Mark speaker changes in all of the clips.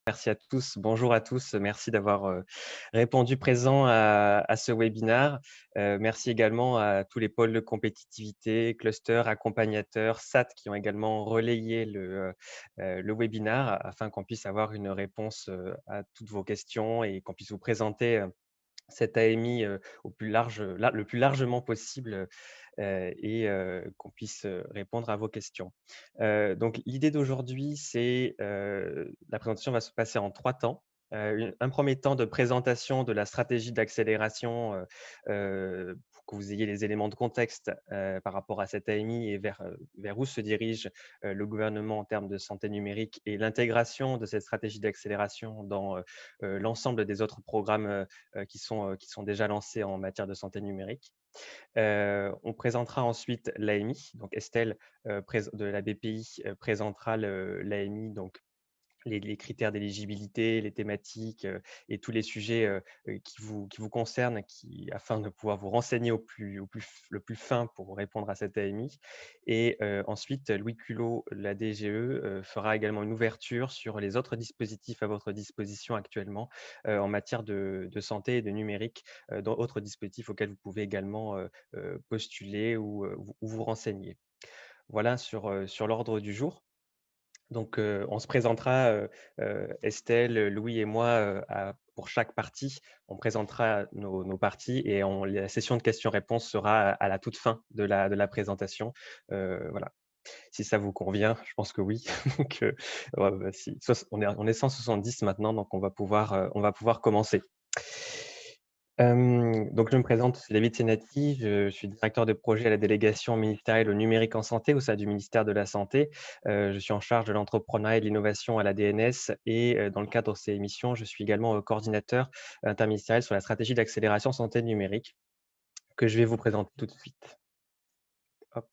Speaker 1: Merci à tous. Bonjour à tous. Merci d'avoir répondu présent à ce webinaire. Merci également à tous les pôles de compétitivité, clusters, accompagnateurs, SAT qui ont également relayé le webinaire afin qu'on puisse avoir une réponse à toutes vos questions et qu'on puisse vous présenter cette AMI le plus largement possible et qu'on puisse répondre à vos questions. Donc l'idée d'aujourd'hui, c'est la présentation va se passer en 3 temps. Un premier temps de présentation de la stratégie d'accélération pour que vous ayez les éléments de contexte par rapport à cette AMI et vers où se dirige le gouvernement en termes de santé numérique et l'intégration de cette stratégie d'accélération dans l'ensemble des autres programmes qui sont déjà lancés en matière de santé numérique. On présentera ensuite l'AMI. Donc Estelle de la BPI présentera l'AMI, donc les critères d'éligibilité, les thématiques et tous les sujets qui vous concernent afin de pouvoir vous renseigner le plus fin pour répondre à cette AMI. Et ensuite, Louis Culot, la DGE, fera également une ouverture sur les autres dispositifs à votre disposition actuellement en matière de santé et de numérique, dans d'autres dispositifs auxquels vous pouvez également postuler ou vous renseigner. Voilà sur l'ordre du jour. Donc, on se présentera, Estelle, Louis et moi, pour chaque partie. On présentera nos parties et la session de questions-réponses sera à la toute fin de la présentation. Voilà. Si ça vous convient, je pense que oui. Donc, ouais, bah, on est 170 maintenant, donc on va pouvoir commencer. Donc je me présente, c'est David Senati, je suis directeur de projet à la délégation ministérielle au numérique en santé au sein du ministère de la Santé. Je suis en charge de l'entrepreneuriat et de l'innovation à la DNS et dans le cadre de ces missions, je suis également coordinateur interministériel sur la stratégie d'accélération santé numérique que je vais vous présenter tout de suite. Hop.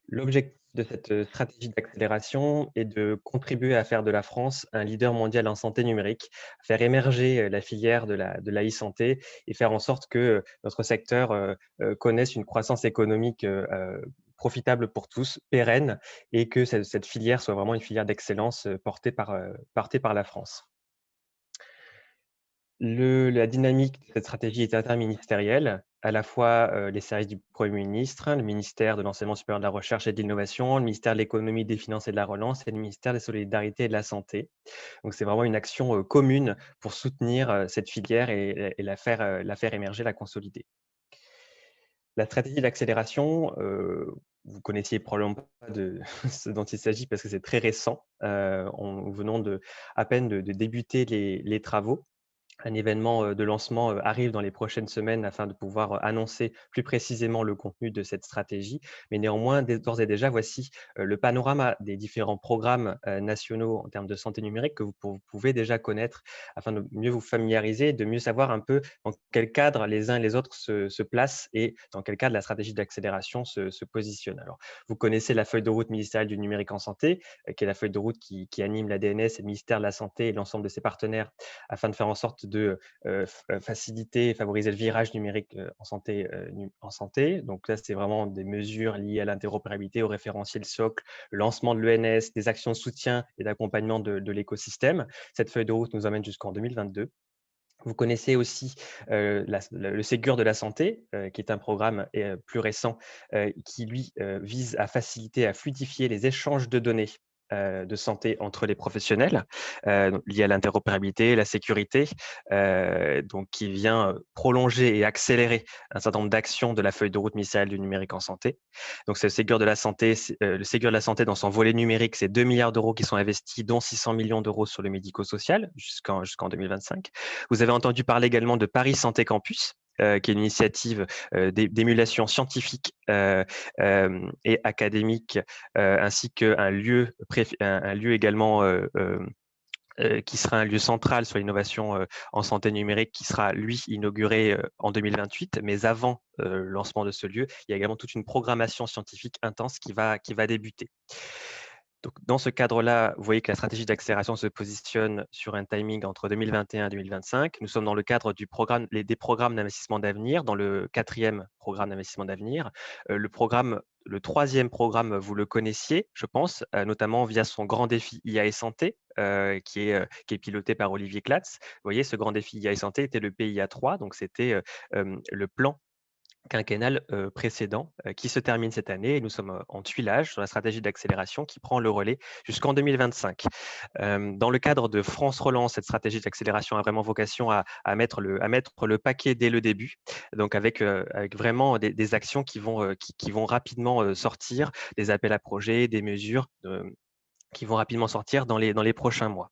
Speaker 1: L'objectif de cette stratégie d'accélération est de contribuer à faire de la France un leader mondial en santé numérique, faire émerger la filière de la e-santé et faire en sorte que notre secteur connaisse une croissance économique profitable pour tous, pérenne, et que cette filière soit vraiment une filière d'excellence portée par la France. La dynamique de cette stratégie est interministérielle, à la fois les services du Premier ministre, le ministère de l'Enseignement supérieur de la Recherche et de l'Innovation, le ministère de l'Économie, des Finances et de la Relance et le ministère des Solidarités et de la Santé. Donc c'est vraiment une action commune pour soutenir cette filière et la faire émerger, la consolider. La stratégie d'accélération, vous connaissiez probablement pas de ce dont il s'agit parce que c'est très récent. Nous venons à peine de débuter les travaux. Un événement de lancement arrive dans les prochaines semaines afin de pouvoir annoncer plus précisément le contenu de cette stratégie. Mais néanmoins, d'ores et déjà, voici le panorama des différents programmes nationaux en termes de santé numérique que vous pouvez déjà connaître afin de mieux vous familiariser, de mieux savoir un peu dans quel cadre les uns et les autres se placent et dans quel cadre la stratégie d'accélération se positionne. Alors, vous connaissez la feuille de route ministérielle du numérique en santé, qui est la feuille de route qui anime la DNS et le ministère de la Santé et l'ensemble de ses partenaires afin de faire en sorte de faciliter et favoriser le virage numérique en santé. Donc là, c'est vraiment des mesures liées à l'interopérabilité, au référentiel socle, le lancement de l'ENS, des actions de soutien et d'accompagnement de l'écosystème. Cette feuille de route nous emmène jusqu'en 2022. Vous connaissez aussi le Ségur de la santé, qui est un programme plus récent, qui lui vise à faciliter, à fluidifier les échanges de données de santé entre les professionnels, liés à l'interopérabilité, la sécurité, donc qui vient prolonger et accélérer un certain nombre d'actions de la feuille de route ministérielle du numérique en santé. Donc le Ségur de la santé, dans son volet numérique, c'est 2 milliards d'euros qui sont investis, dont 600 millions d'euros sur le médico-social jusqu'en 2025. Vous avez entendu parler également de Paris Santé Campus, qui est une initiative d'émulation scientifique et académique, ainsi qu'un lieu également qui sera un lieu central sur l'innovation en santé numérique, qui sera, lui, inauguré en 2028. Mais avant le lancement de ce lieu, il y a également toute une programmation scientifique intense qui va débuter. Donc, dans ce cadre-là, vous voyez que la stratégie d'accélération se positionne sur un timing entre 2021 et 2025. Nous sommes dans le cadre des programmes d'investissement d'avenir, dans le 4e programme d'investissement d'avenir. Le 3e programme, vous le connaissiez, je pense, notamment via son grand défi IA et santé, qui est piloté par Olivier Clatz. Vous voyez, ce grand défi IA et santé était le PIA 3, donc c'était le plan quinquennal précédent qui se termine cette année et nous sommes en tuilage sur la stratégie d'accélération qui prend le relais jusqu'en 2025. Dans le cadre de France Relance, cette stratégie d'accélération a vraiment vocation à mettre le paquet dès le début, donc avec vraiment des actions qui vont rapidement sortir, des appels à projets, des mesures qui vont rapidement sortir dans les prochains mois.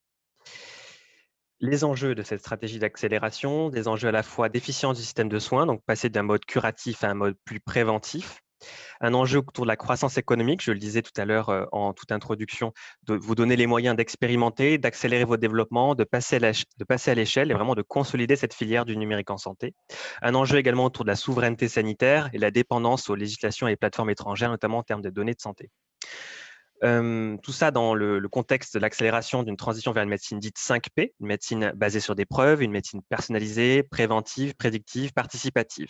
Speaker 1: Les enjeux de cette stratégie d'accélération, des enjeux à la fois d'efficience du système de soins, donc passer d'un mode curatif à un mode plus préventif. Un enjeu autour de la croissance économique, je le disais tout à l'heure en toute introduction, de vous donner les moyens d'expérimenter, d'accélérer vos développements, de passer à l'échelle et vraiment de consolider cette filière du numérique en santé. Un enjeu également autour de la souveraineté sanitaire et la dépendance aux législations et plateformes étrangères, notamment en termes de données de santé. Tout ça dans le contexte de l'accélération d'une transition vers une médecine dite 5P, une médecine basée sur des preuves, une médecine personnalisée, préventive, prédictive, participative.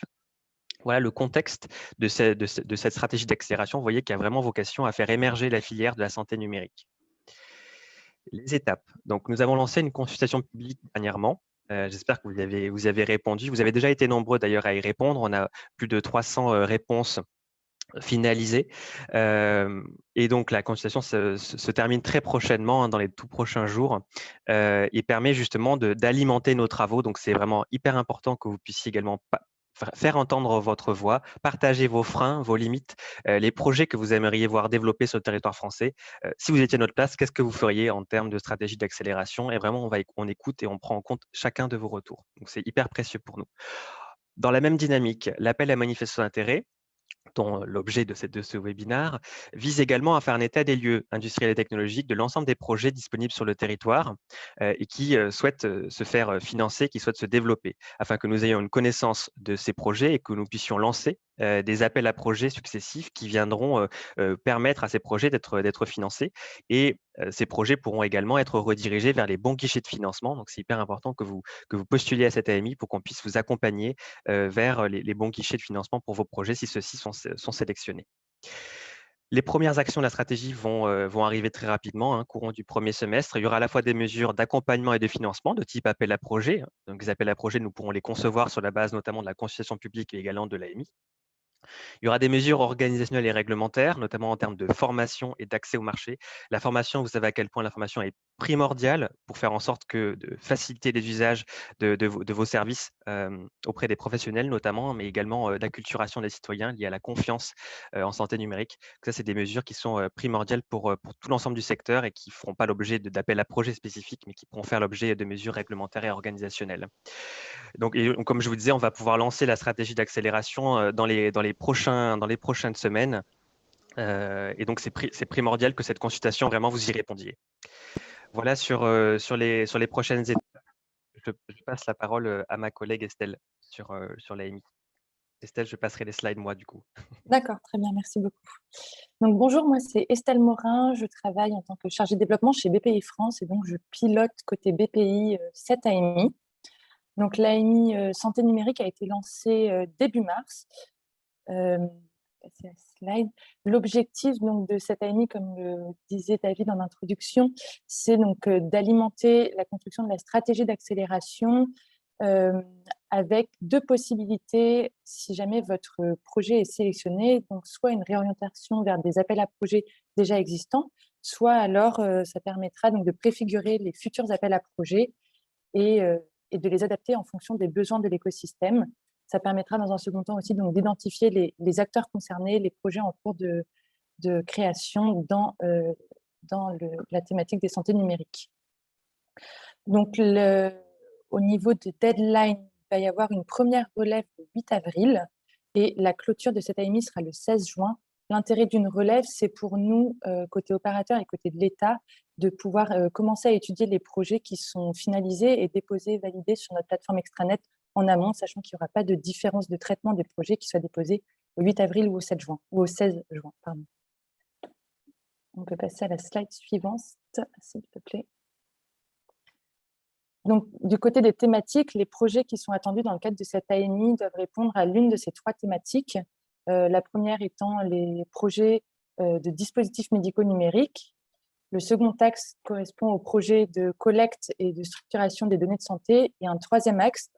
Speaker 1: Voilà le contexte de cette stratégie d'accélération. Vous voyez qu'il y a vraiment vocation à faire émerger la filière de la santé numérique. Les étapes. Donc, nous avons lancé une consultation publique dernièrement. J'espère que vous avez répondu. Vous avez déjà été nombreux d'ailleurs à y répondre. On a plus de 300 réponses finalisé. Et donc, la consultation se termine très prochainement, dans les tout prochains jours, et permet justement d'alimenter nos travaux. Donc, c'est vraiment hyper important que vous puissiez également faire entendre votre voix, partager vos freins, vos limites, les projets que vous aimeriez voir développer sur le territoire français. Si vous étiez à notre place, qu'est-ce que vous feriez en termes de stratégie d'accélération? Et vraiment, on écoute et on prend en compte chacun de vos retours. Donc, c'est hyper précieux pour nous. Dans la même dynamique, l'appel à manifestation d'intérêt, dont l'objet de ce webinaire, vise également à faire un état des lieux industriels et technologiques de l'ensemble des projets disponibles sur le territoire et qui souhaitent se faire financer, qui souhaitent se développer, afin que nous ayons une connaissance de ces projets et que nous puissions lancer des appels à projets successifs qui viendront permettre à ces projets d'être financés. Et ces projets pourront également être redirigés vers les bons guichets de financement. Donc, c'est hyper important que vous postuliez à cette AMI pour qu'on puisse vous accompagner vers les bons guichets de financement pour vos projets si ceux-ci sont sélectionnés. Les premières actions de la stratégie vont arriver très rapidement, courant du premier semestre. Il y aura à la fois des mesures d'accompagnement et de financement de type appel à projet. Donc, les appels à projets, nous pourrons les concevoir sur la base notamment de la consultation publique et également de l'AMI. Il y aura des mesures organisationnelles et réglementaires, notamment en termes de formation et d'accès au marché. La formation, vous savez à quel point la formation est primordiale pour faire en sorte de faciliter les usages de vos services auprès des professionnels notamment, mais également d'acculturation des citoyens liée à la confiance en santé numérique. Ça, c'est des mesures qui sont primordiales pour tout l'ensemble du secteur et qui ne feront pas l'objet d'appels à projets spécifiques, mais qui pourront faire l'objet de mesures réglementaires et organisationnelles. Donc, comme je vous disais, on va pouvoir lancer la stratégie d'accélération dans les prochaines semaines. Et donc, c'est primordial que cette consultation, vraiment, vous y répondiez. Voilà sur les prochaines étapes. Je passe la parole à ma collègue Estelle sur l'AMI. Estelle, je passerai les slides moi, du coup.
Speaker 2: D'accord, très bien, merci beaucoup. Donc, bonjour, moi c'est Estelle Morin, je travaille en tant que chargée de développement chez BPI France et donc je pilote côté BPI cette AMI. Donc l'AMI Santé numérique a été lancée début mars. L'objectif donc de cette AMI, comme le disait David en introduction, c'est donc d'alimenter la construction de la stratégie d'accélération avec deux possibilités si jamais votre projet est sélectionné, donc soit une réorientation vers des appels à projets déjà existants, soit alors ça permettra donc de préfigurer les futurs appels à projets et de les adapter en fonction des besoins de l'écosystème. Ça permettra dans un second temps aussi d'identifier les acteurs concernés, les projets en cours de création dans la thématique des santé numériques. Donc, au niveau de deadline, il va y avoir une première relève le 8 avril et la clôture de cette AMI sera le 16 juin. L'intérêt d'une relève, c'est pour nous, côté opérateur et côté de l'État, de pouvoir commencer à étudier les projets qui sont finalisés et déposés, validés sur notre plateforme extranet en amont, sachant qu'il n'y aura pas de différence de traitement des projets qui soient déposés au 8 avril ou au 7 juin, ou au 16 juin, pardon. On peut passer à la slide suivante, s'il te plaît. Donc, du côté des thématiques, les projets qui sont attendus dans le cadre de cette AMI doivent répondre à l'une de ces 3 thématiques. La première étant les projets de dispositifs médicaux numériques. Le second axe correspond au projet de collecte et de structuration des données de santé. Et un troisième axe,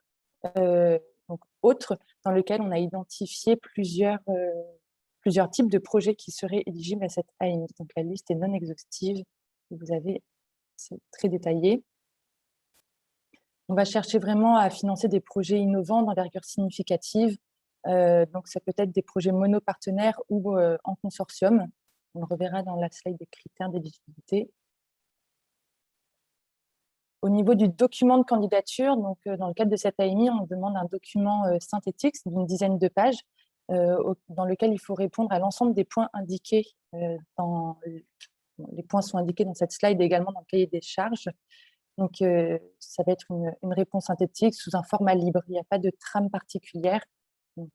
Speaker 2: donc autre, dans lequel on a identifié plusieurs types de projets qui seraient éligibles à cette AMI. Donc, la liste est non exhaustive. Vous avez, c'est très détaillé. On va chercher vraiment à financer des projets innovants d'envergure significative. Donc, ça peut être des projets monopartenaires ou en consortium. On le reverra dans la slide des critères d'éligibilité. Au niveau du document de candidature, donc, dans le cadre de cette AMI, on demande un document synthétique d'une dizaine de pages dans lequel il faut répondre à l'ensemble des points indiqués. Les points sont indiqués dans cette slide et également dans le cahier des charges. Donc, ça va être une réponse synthétique sous un format libre. Il n'y a pas de trame particulière. Donc,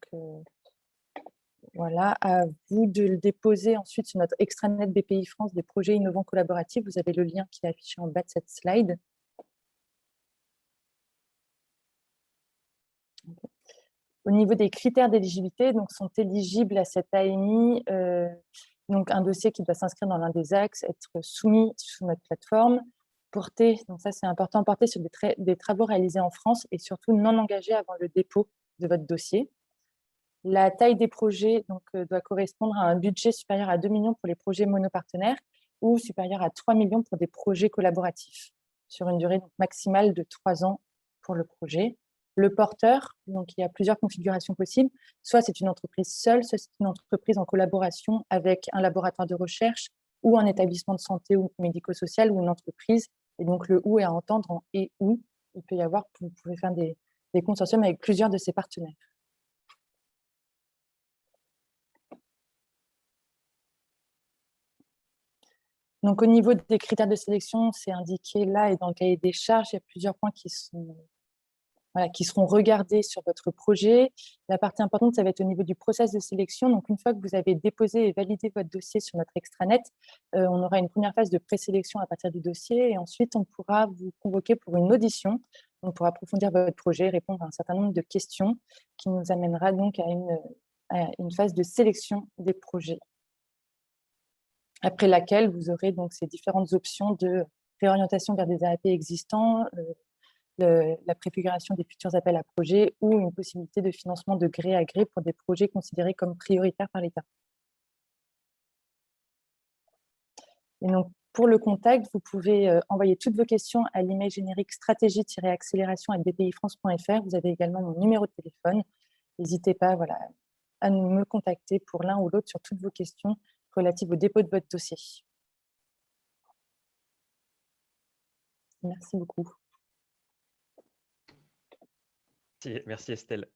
Speaker 2: voilà, à vous de le déposer ensuite sur notre extranet BPI France des projets innovants collaboratifs. Vous avez le lien qui est affiché en bas de cette slide. Au niveau des critères d'éligibilité, donc sont éligibles à cette AMI donc un dossier qui doit s'inscrire dans l'un des axes, être soumis sur notre plateforme, porter, donc ça c'est important, porter sur des travaux réalisés en France et surtout non engagés avant le dépôt de votre dossier. La taille des projets donc, doit correspondre à un budget supérieur à 2 millions pour les projets monopartenaires ou supérieur à 3 millions pour des projets collaboratifs, sur une durée donc, maximale de 3 ans pour le projet. Le porteur, donc il y a plusieurs configurations possibles. Soit c'est une entreprise seule, soit c'est une entreprise en collaboration avec un laboratoire de recherche ou un établissement de santé ou médico-social ou une entreprise. Et donc le ou est à entendre en et ou. Il peut y avoir, vous pouvez faire des consortiums avec plusieurs de ces partenaires. Donc, au niveau des critères de sélection, c'est indiqué là et dans le cahier des charges, il y a plusieurs points qui seront regardés sur votre projet. La partie importante, ça va être au niveau du process de sélection. Donc, une fois que vous avez déposé et validé votre dossier sur notre extranet, on aura une première phase de présélection à partir du dossier et ensuite, on pourra vous convoquer pour une audition donc pour approfondir votre projet, répondre à un certain nombre de questions qui nous amènera donc à une phase de sélection des projets. Après laquelle vous aurez donc ces différentes options de réorientation vers des AAP existants, la préfiguration des futurs appels à projets ou une possibilité de financement de gré à gré pour des projets considérés comme prioritaires par l'État. Et donc, pour le contact, vous pouvez envoyer toutes vos questions à l'email générique stratégie-accélération@bpifrance.fr. Vous avez également mon numéro de téléphone. N'hésitez pas à me contacter pour l'un ou l'autre sur toutes vos questions relatives au dépôt de votre dossier. Merci beaucoup.
Speaker 1: Merci Estelle.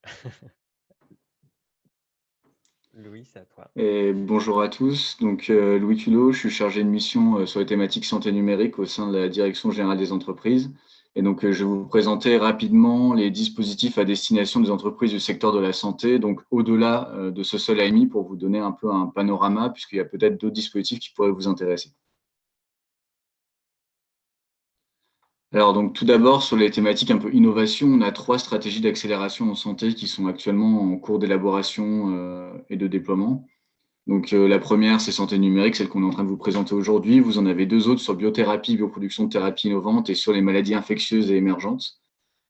Speaker 1: Louis, c'est à toi.
Speaker 3: Bonjour à tous, donc Louis Culot, je suis chargé de mission sur les thématiques santé numérique au sein de la Direction générale des entreprises. Et donc je vais vous présenter rapidement les dispositifs à destination des entreprises du secteur de la santé, donc au-delà de ce seul AMI pour vous donner un peu un panorama, puisqu'il y a peut-être d'autres dispositifs qui pourraient vous intéresser. Alors donc tout d'abord sur les thématiques un peu innovation, on a 3 stratégies d'accélération en santé qui sont actuellement en cours d'élaboration et de déploiement. Donc la première, c'est santé numérique, celle qu'on est en train de vous présenter aujourd'hui. Vous en avez 2 autres sur biothérapie, bioproduction de thérapie innovante et sur les maladies infectieuses et émergentes.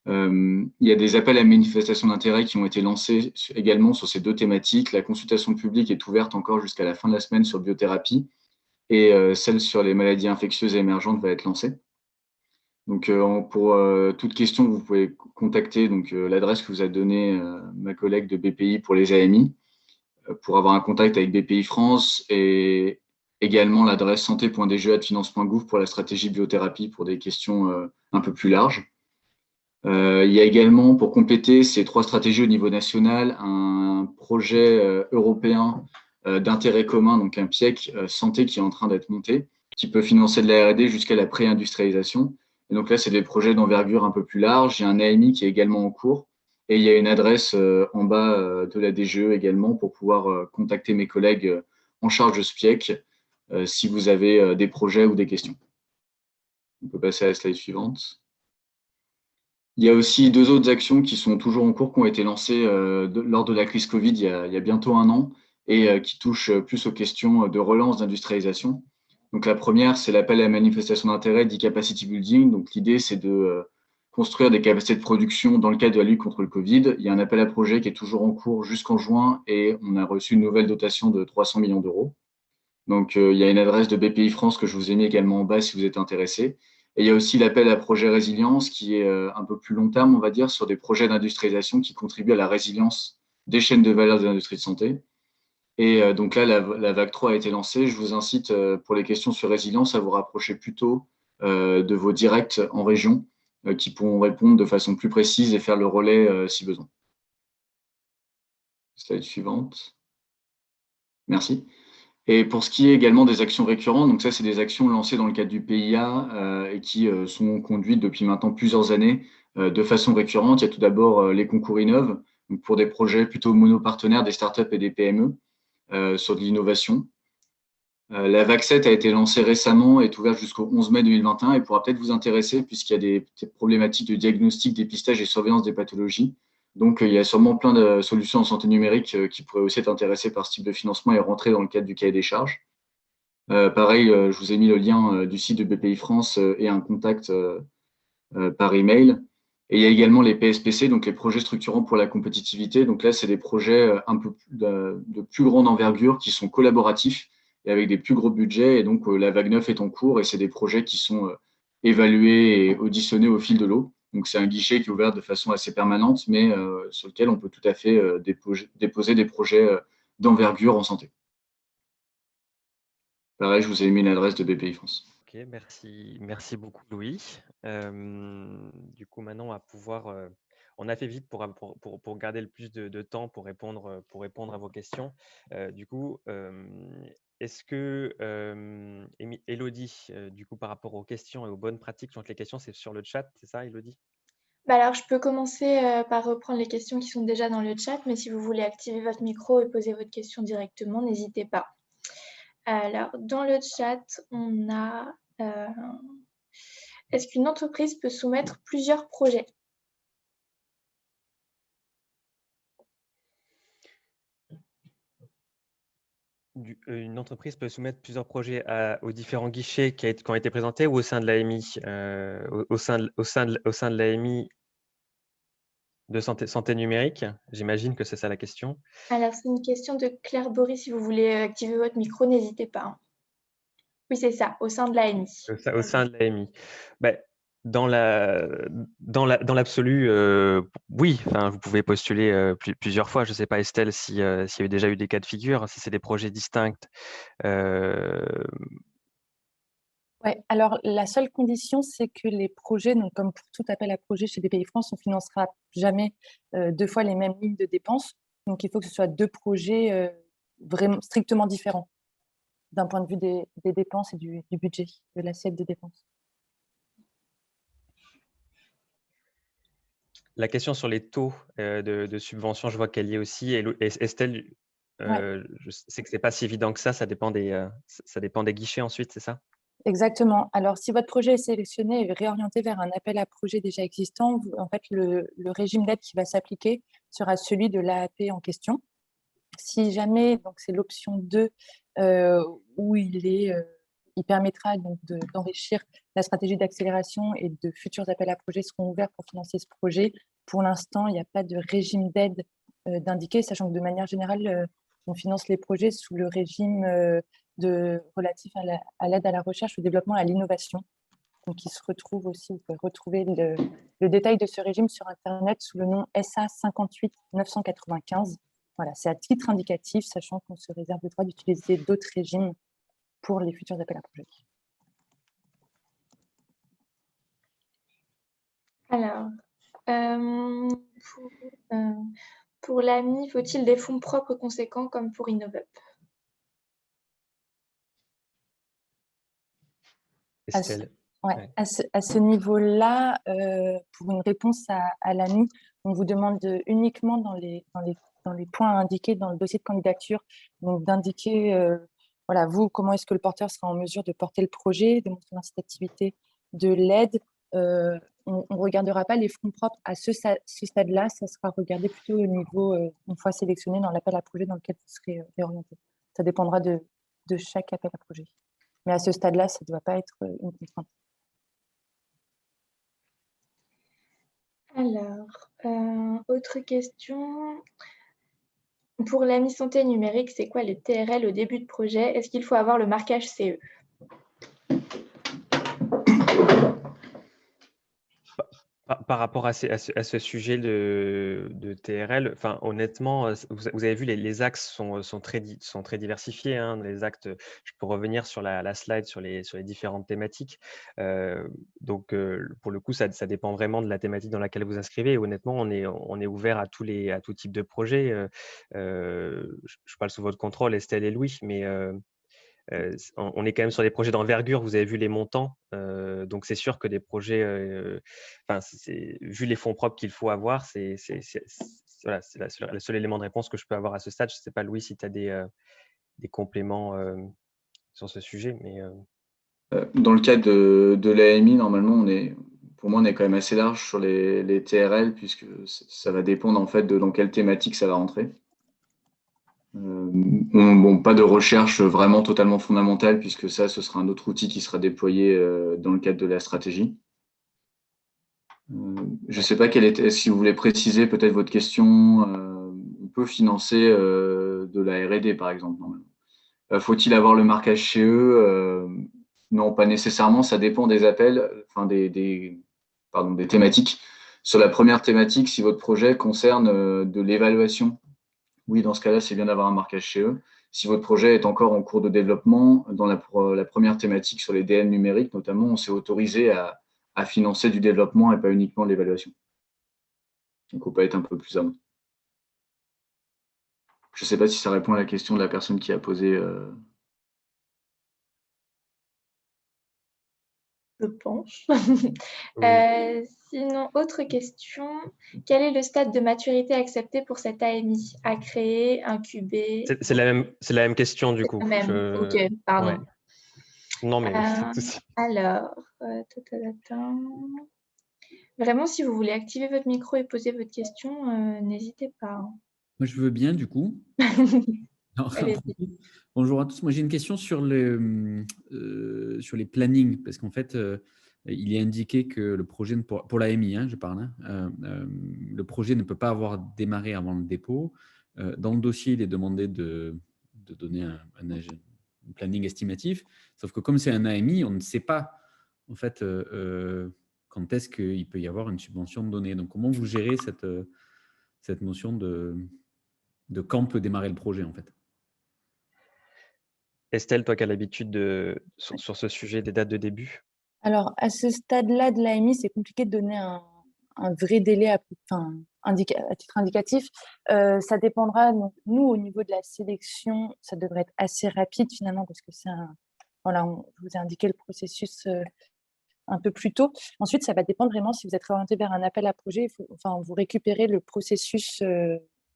Speaker 3: Il y a des appels à manifestation d'intérêt qui ont été lancés également sur ces 2 thématiques. La consultation publique est ouverte encore jusqu'à la fin de la semaine sur biothérapie et celle sur les maladies infectieuses et émergentes va être lancée. Donc pour toute question, vous pouvez contacter l'adresse que vous a donnée ma collègue de BPI pour les AMI pour avoir un contact avec BPI France et également l'adresse santé.dge@finance.gouv pour la stratégie biothérapie pour des questions un peu plus larges. Il y a également, pour compléter ces 3 stratégies au niveau national, un projet européen d'intérêt commun, donc un PIEC santé qui est en train d'être monté, qui peut financer de la R&D jusqu'à la pré-industrialisation. Et donc là, c'est des projets d'envergure un peu plus large. Il y a un AMI qui est également en cours. Et il y a une adresse en bas de la DGE également pour pouvoir contacter mes collègues en charge de ce PIEC si vous avez des projets ou des questions. On peut passer à la slide suivante. Il y a aussi 2 autres actions qui sont toujours en cours, qui ont été lancées lors de la crise Covid il y a bientôt 1 an et qui touchent plus aux questions de relance d'industrialisation. Donc la première, c'est l'appel à la manifestation d'intérêt dit capacity building. Donc l'idée, c'est de construire des capacités de production dans le cadre de la lutte contre le Covid. Il y a un appel à projet qui est toujours en cours jusqu'en juin et on a reçu une nouvelle dotation de 300 millions d'euros. Donc il y a une adresse de BPI France que je vous ai mis également en bas si vous êtes intéressé. Et il y a aussi l'appel à projet résilience qui est un peu plus long terme, on va dire, sur des projets d'industrialisation qui contribuent à la résilience des chaînes de valeur de l'industrie de santé. Et donc là, la vague 3 a été lancée. Je vous incite, pour les questions sur résilience, à vous rapprocher plutôt de vos directs en région qui pourront répondre de façon plus précise et faire le relais si besoin. Slide suivante. Merci. Et pour ce qui est également des actions récurrentes, donc ça, c'est des actions lancées dans le cadre du PIA et qui sont conduites depuis maintenant plusieurs années de façon récurrente. Il y a tout d'abord les concours Innov, donc pour des projets plutôt monopartenaires, des startups et des PME sur de l'innovation. La vague 7 a été lancée récemment et est ouverte jusqu'au 11 mai 2021 et pourra peut-être vous intéresser puisqu'il y a des problématiques de diagnostic, dépistage et surveillance des pathologies. Donc, il y a sûrement plein de solutions en santé numérique qui pourraient aussi être intéressées par ce type de financement et rentrer dans le cadre du cahier des charges. Pareil, je vous ai mis le lien du site de BPI France et un contact par email. Et il y a également les PSPC, donc les projets structurants pour la compétitivité. Donc là, c'est des projets un peu de plus grande envergure qui sont collaboratifs et avec des plus gros budgets. Et donc, la vague 9 est en cours et c'est des projets qui sont évalués et auditionnés au fil de l'eau. Donc, c'est un guichet qui est ouvert de façon assez permanente, mais sur lequel on peut tout à fait déposer des projets d'envergure en santé. Pareil, je vous ai mis une adresse de BPI France.
Speaker 1: Ok, merci beaucoup Louis. Du coup, maintenant, on va pouvoir… on a fait vite pour garder le plus de temps pour répondre à vos questions. Du coup, est-ce que, Élodie, du coup, par rapport aux questions et aux bonnes pratiques, donc les questions, c'est sur le chat, c'est ça, Élodie?
Speaker 4: Bah alors, je peux commencer par reprendre les questions qui sont déjà dans le chat, mais si vous voulez activer votre micro et poser votre question directement, n'hésitez pas. Alors, dans le chat, on a est-ce qu'une entreprise peut soumettre plusieurs projets?
Speaker 1: Une entreprise peut soumettre plusieurs projets aux différents guichets qui ont été présentés ou au sein de l'AMI, au sein de l'AMI de santé numérique? J'imagine que c'est ça la question.
Speaker 4: Alors, c'est une question de Claire Bory. Si vous voulez activer votre micro, n'hésitez pas, hein. Oui, c'est ça, au sein de l'AMI.
Speaker 1: Au sein de l'AMI. Ben, dans l'absolu, oui, enfin, vous pouvez postuler plusieurs fois. Je ne sais pas, Estelle, s'il y a déjà eu des cas de figure, si c'est des projets distincts.
Speaker 2: Ouais, alors la seule condition, c'est que les projets, donc comme pour tout appel à projet chez BPI France, on financera jamais 2 fois les mêmes lignes de dépenses. Donc il faut que ce soit 2 projets vraiment strictement différents d'un point de vue des dépenses et du budget, de l'assiette des dépenses.
Speaker 1: La question sur les taux de subvention, je vois qu'elle y est aussi. Et Estelle, je sais que ce n'est pas si évident que ça. Ça dépend des guichets ensuite, c'est ça?
Speaker 2: Exactement. Alors, si votre projet est sélectionné et réorienté vers un appel à projet déjà existant, en fait, le régime d'aide qui va s'appliquer sera celui de l'AAP en question. Si jamais, donc c'est l'option 2, où il permettra donc d'enrichir la stratégie d'accélération et de futurs appels à projets seront ouverts pour financer ce projet. Pour l'instant, il n'y a pas de régime d'aide d'indiquer, sachant que de manière générale, on finance les projets sous le régime relatif à l'aide à la recherche, au développement et à l'innovation. Donc, il se retrouve aussi, vous pouvez retrouver le détail de ce régime sur Internet sous le nom SA 58 995. Voilà, c'est à titre indicatif, sachant qu'on se réserve le droit d'utiliser d'autres régimes pour les futurs appels à projets.
Speaker 4: Alors, pour l'AMI, faut-il des fonds propres conséquents comme pour InnovUp?
Speaker 1: Estelle.
Speaker 2: À ce niveau-là, pour une réponse à l'AMI, on vous demande uniquement dans les points indiqués dans le dossier de candidature, donc d'indiquer voilà, vous, comment est-ce que le porteur sera en mesure de porter le projet, de montrer l'incitativité de l'aide. On ne regardera pas les fonds propres à ce stade-là, ça sera regardé plutôt au niveau, une fois sélectionné dans l'appel à projet dans lequel vous serez réorienté. Ça dépendra de chaque appel à projet. Mais à ce stade-là, ça ne doit pas être une contrainte.
Speaker 4: Alors, autre question. Pour la mi-santé numérique, c'est quoi les TRL au début de projet? Est-ce qu'il faut avoir le marquage CE?
Speaker 1: Par rapport à ce sujet de TRL, enfin, honnêtement, vous avez vu, les axes sont très diversifiés, hein, les axes. Je peux revenir sur la slide sur les différentes thématiques. Donc, pour le coup, ça dépend vraiment de la thématique dans laquelle vous inscrivez. Et honnêtement, on est ouvert à tout type de projet. Je parle sous votre contrôle, Estelle et Louis, mais on est quand même sur des projets d'envergure, vous avez vu les montants, donc c'est sûr que des projets, vu les fonds propres qu'il faut avoir, voilà, c'est le seul élément de réponse que je peux avoir à ce stade. Je ne sais pas, Louis, si tu as des compléments sur ce sujet, mais
Speaker 3: Dans le cas de l'AMI, normalement, pour moi, on est quand même assez large sur les TRL, puisque ça va dépendre en fait de dans quelle thématique ça va rentrer. Bon, pas de recherche vraiment totalement fondamentale, puisque ça, ce sera un autre outil qui sera déployé dans le cadre de la stratégie. Je ne sais pas si vous voulez préciser peut-être votre question. On peut financer de la R&D, par exemple, normalement. Faut-il avoir le marquage CE? Non, pas nécessairement. Ça dépend des appels, enfin des thématiques. Sur la première thématique, si votre projet concerne de l'évaluation, oui, dans ce cas-là, c'est bien d'avoir un marquage CE. Si votre projet est encore en cours de développement, dans la première thématique sur les DN numériques, notamment, on s'est autorisé à financer du développement et pas uniquement de l'évaluation. Donc, il faut pas être un peu plus avant. Je ne sais pas si ça répond à la question de la personne qui a posé.
Speaker 4: Je pense.
Speaker 1: oui.
Speaker 4: Sinon, autre question. Quel est le stade de maturité accepté pour cette AMI à créer, incuber?
Speaker 1: C'est la même question du coup.
Speaker 4: Ok, pardon.
Speaker 1: Ouais. Non, mais
Speaker 4: alors, vraiment, si vous voulez activer votre micro et poser votre question, n'hésitez pas.
Speaker 5: Moi, je veux bien, du coup. Non, bonjour à tous. Moi, j'ai une question sur les plannings, parce qu'en fait, il est indiqué que le projet, pour l'AMI, je parle, le projet ne peut pas avoir démarré avant le dépôt. Dans le dossier, il est demandé de donner un planning estimatif, sauf que comme c'est un AMI, on ne sait pas en fait quand est-ce qu'il peut y avoir une subvention donnée. Donc, comment vous gérez cette notion de quand peut démarrer le projet en fait?
Speaker 1: Estelle, toi qui as l'habitude sur ce sujet des dates de début?
Speaker 2: Alors, à ce stade-là de l'AMI, c'est compliqué de donner un vrai délai à titre indicatif. Ça dépendra, donc, nous, au niveau de la sélection, ça devrait être assez rapide finalement, parce que voilà, je vous ai indiqué le processus un peu plus tôt. Ensuite, ça va dépendre vraiment si vous êtes orienté vers un appel à projet. Vous récupérez le processus,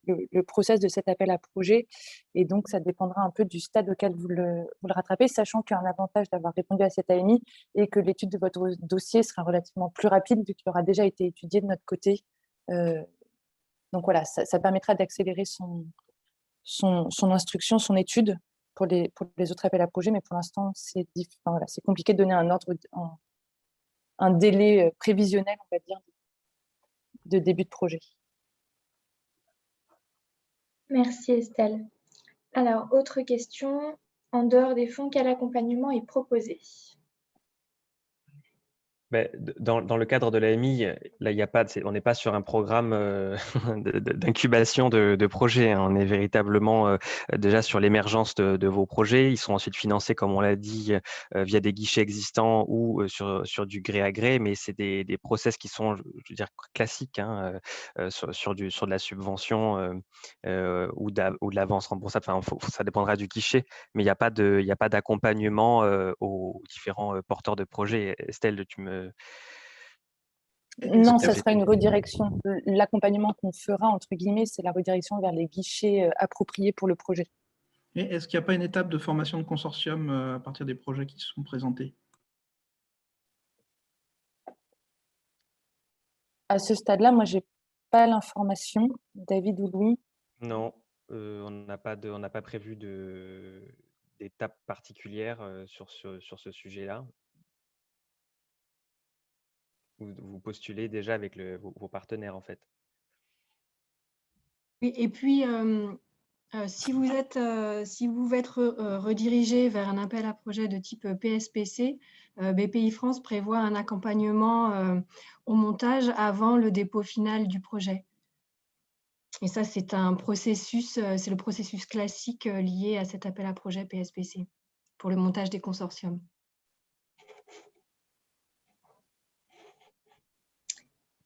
Speaker 2: le process de cet appel à projet. Et donc, ça dépendra un peu du stade auquel vous le rattrapez, sachant qu'il y a un avantage d'avoir répondu à cette AMI et que l'étude de votre dossier sera relativement plus rapide vu qu'il aura déjà été étudié de notre côté. Donc voilà, ça permettra d'accélérer son instruction, son étude pour les autres appels à projet. Mais pour l'instant, c'est compliqué de donner un délai prévisionnel, on va dire, de début de projet.
Speaker 4: Merci Estelle. Alors, autre question. En dehors des fonds, quel accompagnement est proposé?
Speaker 1: Dans le cadre de l'AMI, là, on n'est pas sur un programme d'incubation de projets, hein. On est véritablement déjà sur l'émergence de vos projets. Ils sont ensuite financés, comme on l'a dit, via des guichets existants ou sur du gré à gré, mais c'est des process qui sont, je veux dire, classiques, hein, sur de la subvention ou de l'avance remboursable. Enfin, ça dépendra du guichet, mais il n'y a pas d'accompagnement aux différents porteurs de projets. Estelle,
Speaker 2: Non, ça sera une redirection. L'accompagnement qu'on fera, entre guillemets, c'est la redirection vers les guichets appropriés pour le projet.
Speaker 6: Et est-ce qu'il n'y a pas une étape de formation de consortium à partir des projets qui sont présentés?
Speaker 2: À ce stade-là, moi, je n'ai pas l'information. David ou Louis?
Speaker 1: Non, on n'a pas prévu d'étape particulière sur ce sujet-là. Vous postulez déjà avec vos partenaires, en fait.
Speaker 7: Oui, et puis, si vous êtes redirigé vers un appel à projet de type PSPC, BPI France prévoit un accompagnement au montage avant le dépôt final du projet. Et ça, c'est un processus, c'est le processus classique lié à cet appel à projet PSPC pour le montage des consortiums.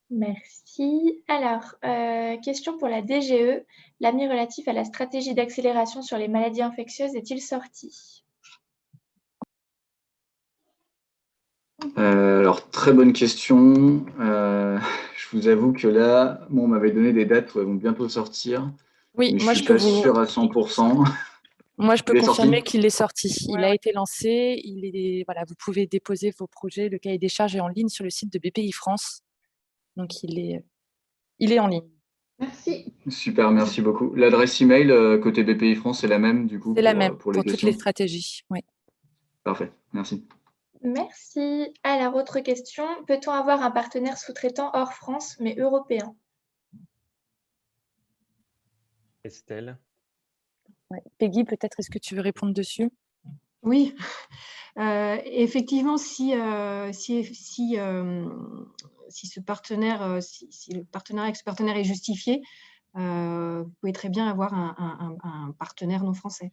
Speaker 4: Merci. Alors, question pour la DGE. L'AMI relatif à la stratégie d'accélération sur les maladies infectieuses est-il sorti?
Speaker 3: Alors, très bonne question. Je vous avoue que là, moi, on m'avait donné des dates qui vont bientôt sortir.
Speaker 2: Oui,
Speaker 3: Mais
Speaker 2: moi,
Speaker 3: je
Speaker 2: je
Speaker 3: suis
Speaker 2: peux
Speaker 3: pas sûr à 100%.
Speaker 2: Moi, je peux
Speaker 3: Il est sorti?
Speaker 2: confirmer qu'il est sorti. Il
Speaker 7: Ouais,
Speaker 2: a
Speaker 7: ouais.
Speaker 2: été lancé. Voilà, vous pouvez déposer vos projets. Le cahier des charges est en ligne sur le site de BPI France. Donc, il est en ligne.
Speaker 4: Merci.
Speaker 3: Super, merci beaucoup. L'adresse email côté BPI France, c'est la même du coup
Speaker 2: C'est la même
Speaker 3: pour les
Speaker 2: pour toutes les
Speaker 3: questions?
Speaker 2: stratégies. Oui.
Speaker 3: Parfait, merci.
Speaker 4: Merci. Alors, autre question. Peut-on avoir un partenaire sous-traitant hors France, mais européen?
Speaker 1: Estelle?
Speaker 2: Ouais. Peggy, peut-être, est-ce que tu veux répondre dessus?
Speaker 7: Oui, effectivement, si ce partenaire, si le partenariat avec ce partenaire est justifié, vous pouvez très bien avoir un partenaire non français,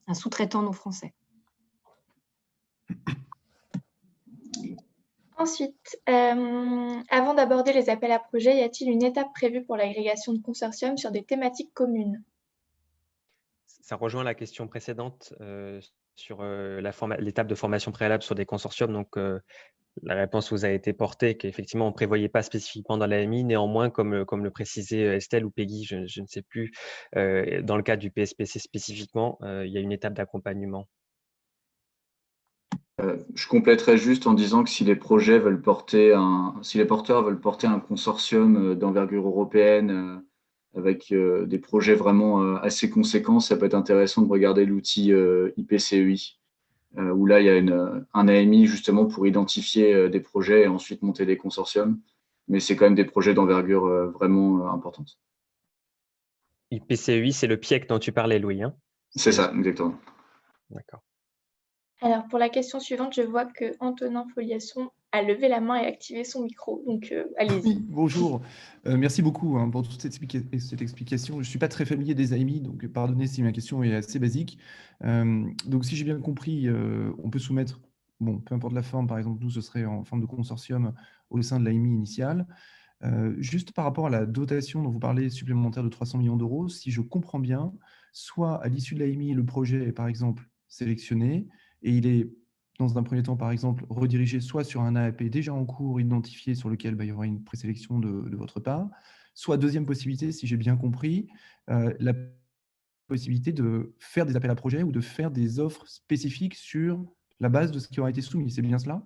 Speaker 7: un sous-traitant non français.
Speaker 4: Ensuite, avant d'aborder les appels à projets, y a-t-il une étape prévue pour l'agrégation de consortiums sur des thématiques communes?
Speaker 1: Ça rejoint la question précédente sur l'étape de formation préalable sur des consortiums. Donc, la réponse vous a été portée qu'effectivement, on ne prévoyait pas spécifiquement dans l'AMI. Néanmoins, comme le précisait Estelle ou Peggy, je ne sais plus, dans le cas du PSPC spécifiquement, il y a une étape d'accompagnement.
Speaker 3: Je compléterai juste en disant que si les porteurs veulent porter un consortium d'envergure européenne avec des projets vraiment assez conséquents, ça peut être intéressant de regarder l'outil IPCEI, où là, il y a un AMI justement pour identifier des projets et ensuite monter des consortiums. Mais c'est quand même des projets d'envergure vraiment importante.
Speaker 1: IPCEI, c'est le PIEC dont tu parlais, Louis, hein?
Speaker 3: C'est ça, exactement.
Speaker 1: D'accord.
Speaker 4: Alors, pour la question suivante, je vois que Antonin Foliasson a levé la main et activé son micro. Donc, allez-y.
Speaker 8: Oui, bonjour. Merci beaucoup pour toute cette explication. Je ne suis pas très familier des AMI, donc pardonnez si ma question est assez basique. Donc, si j'ai bien compris, on peut soumettre, bon, peu importe la forme, par exemple, nous, ce serait en forme de consortium au sein de l'AMI initiale. Juste par rapport à la dotation dont vous parlez supplémentaire de 300 millions d'euros, si je comprends bien, soit à l'issue de l'AMI, le projet est par exemple sélectionné et il est dans un premier temps, par exemple, redirigé soit sur un AAP déjà en cours, identifié, sur lequel il y aura une présélection de votre part, soit deuxième possibilité, si j'ai bien compris, la possibilité de faire des appels à projets ou de faire des offres spécifiques sur la base de ce qui aura été soumis. C'est bien cela ?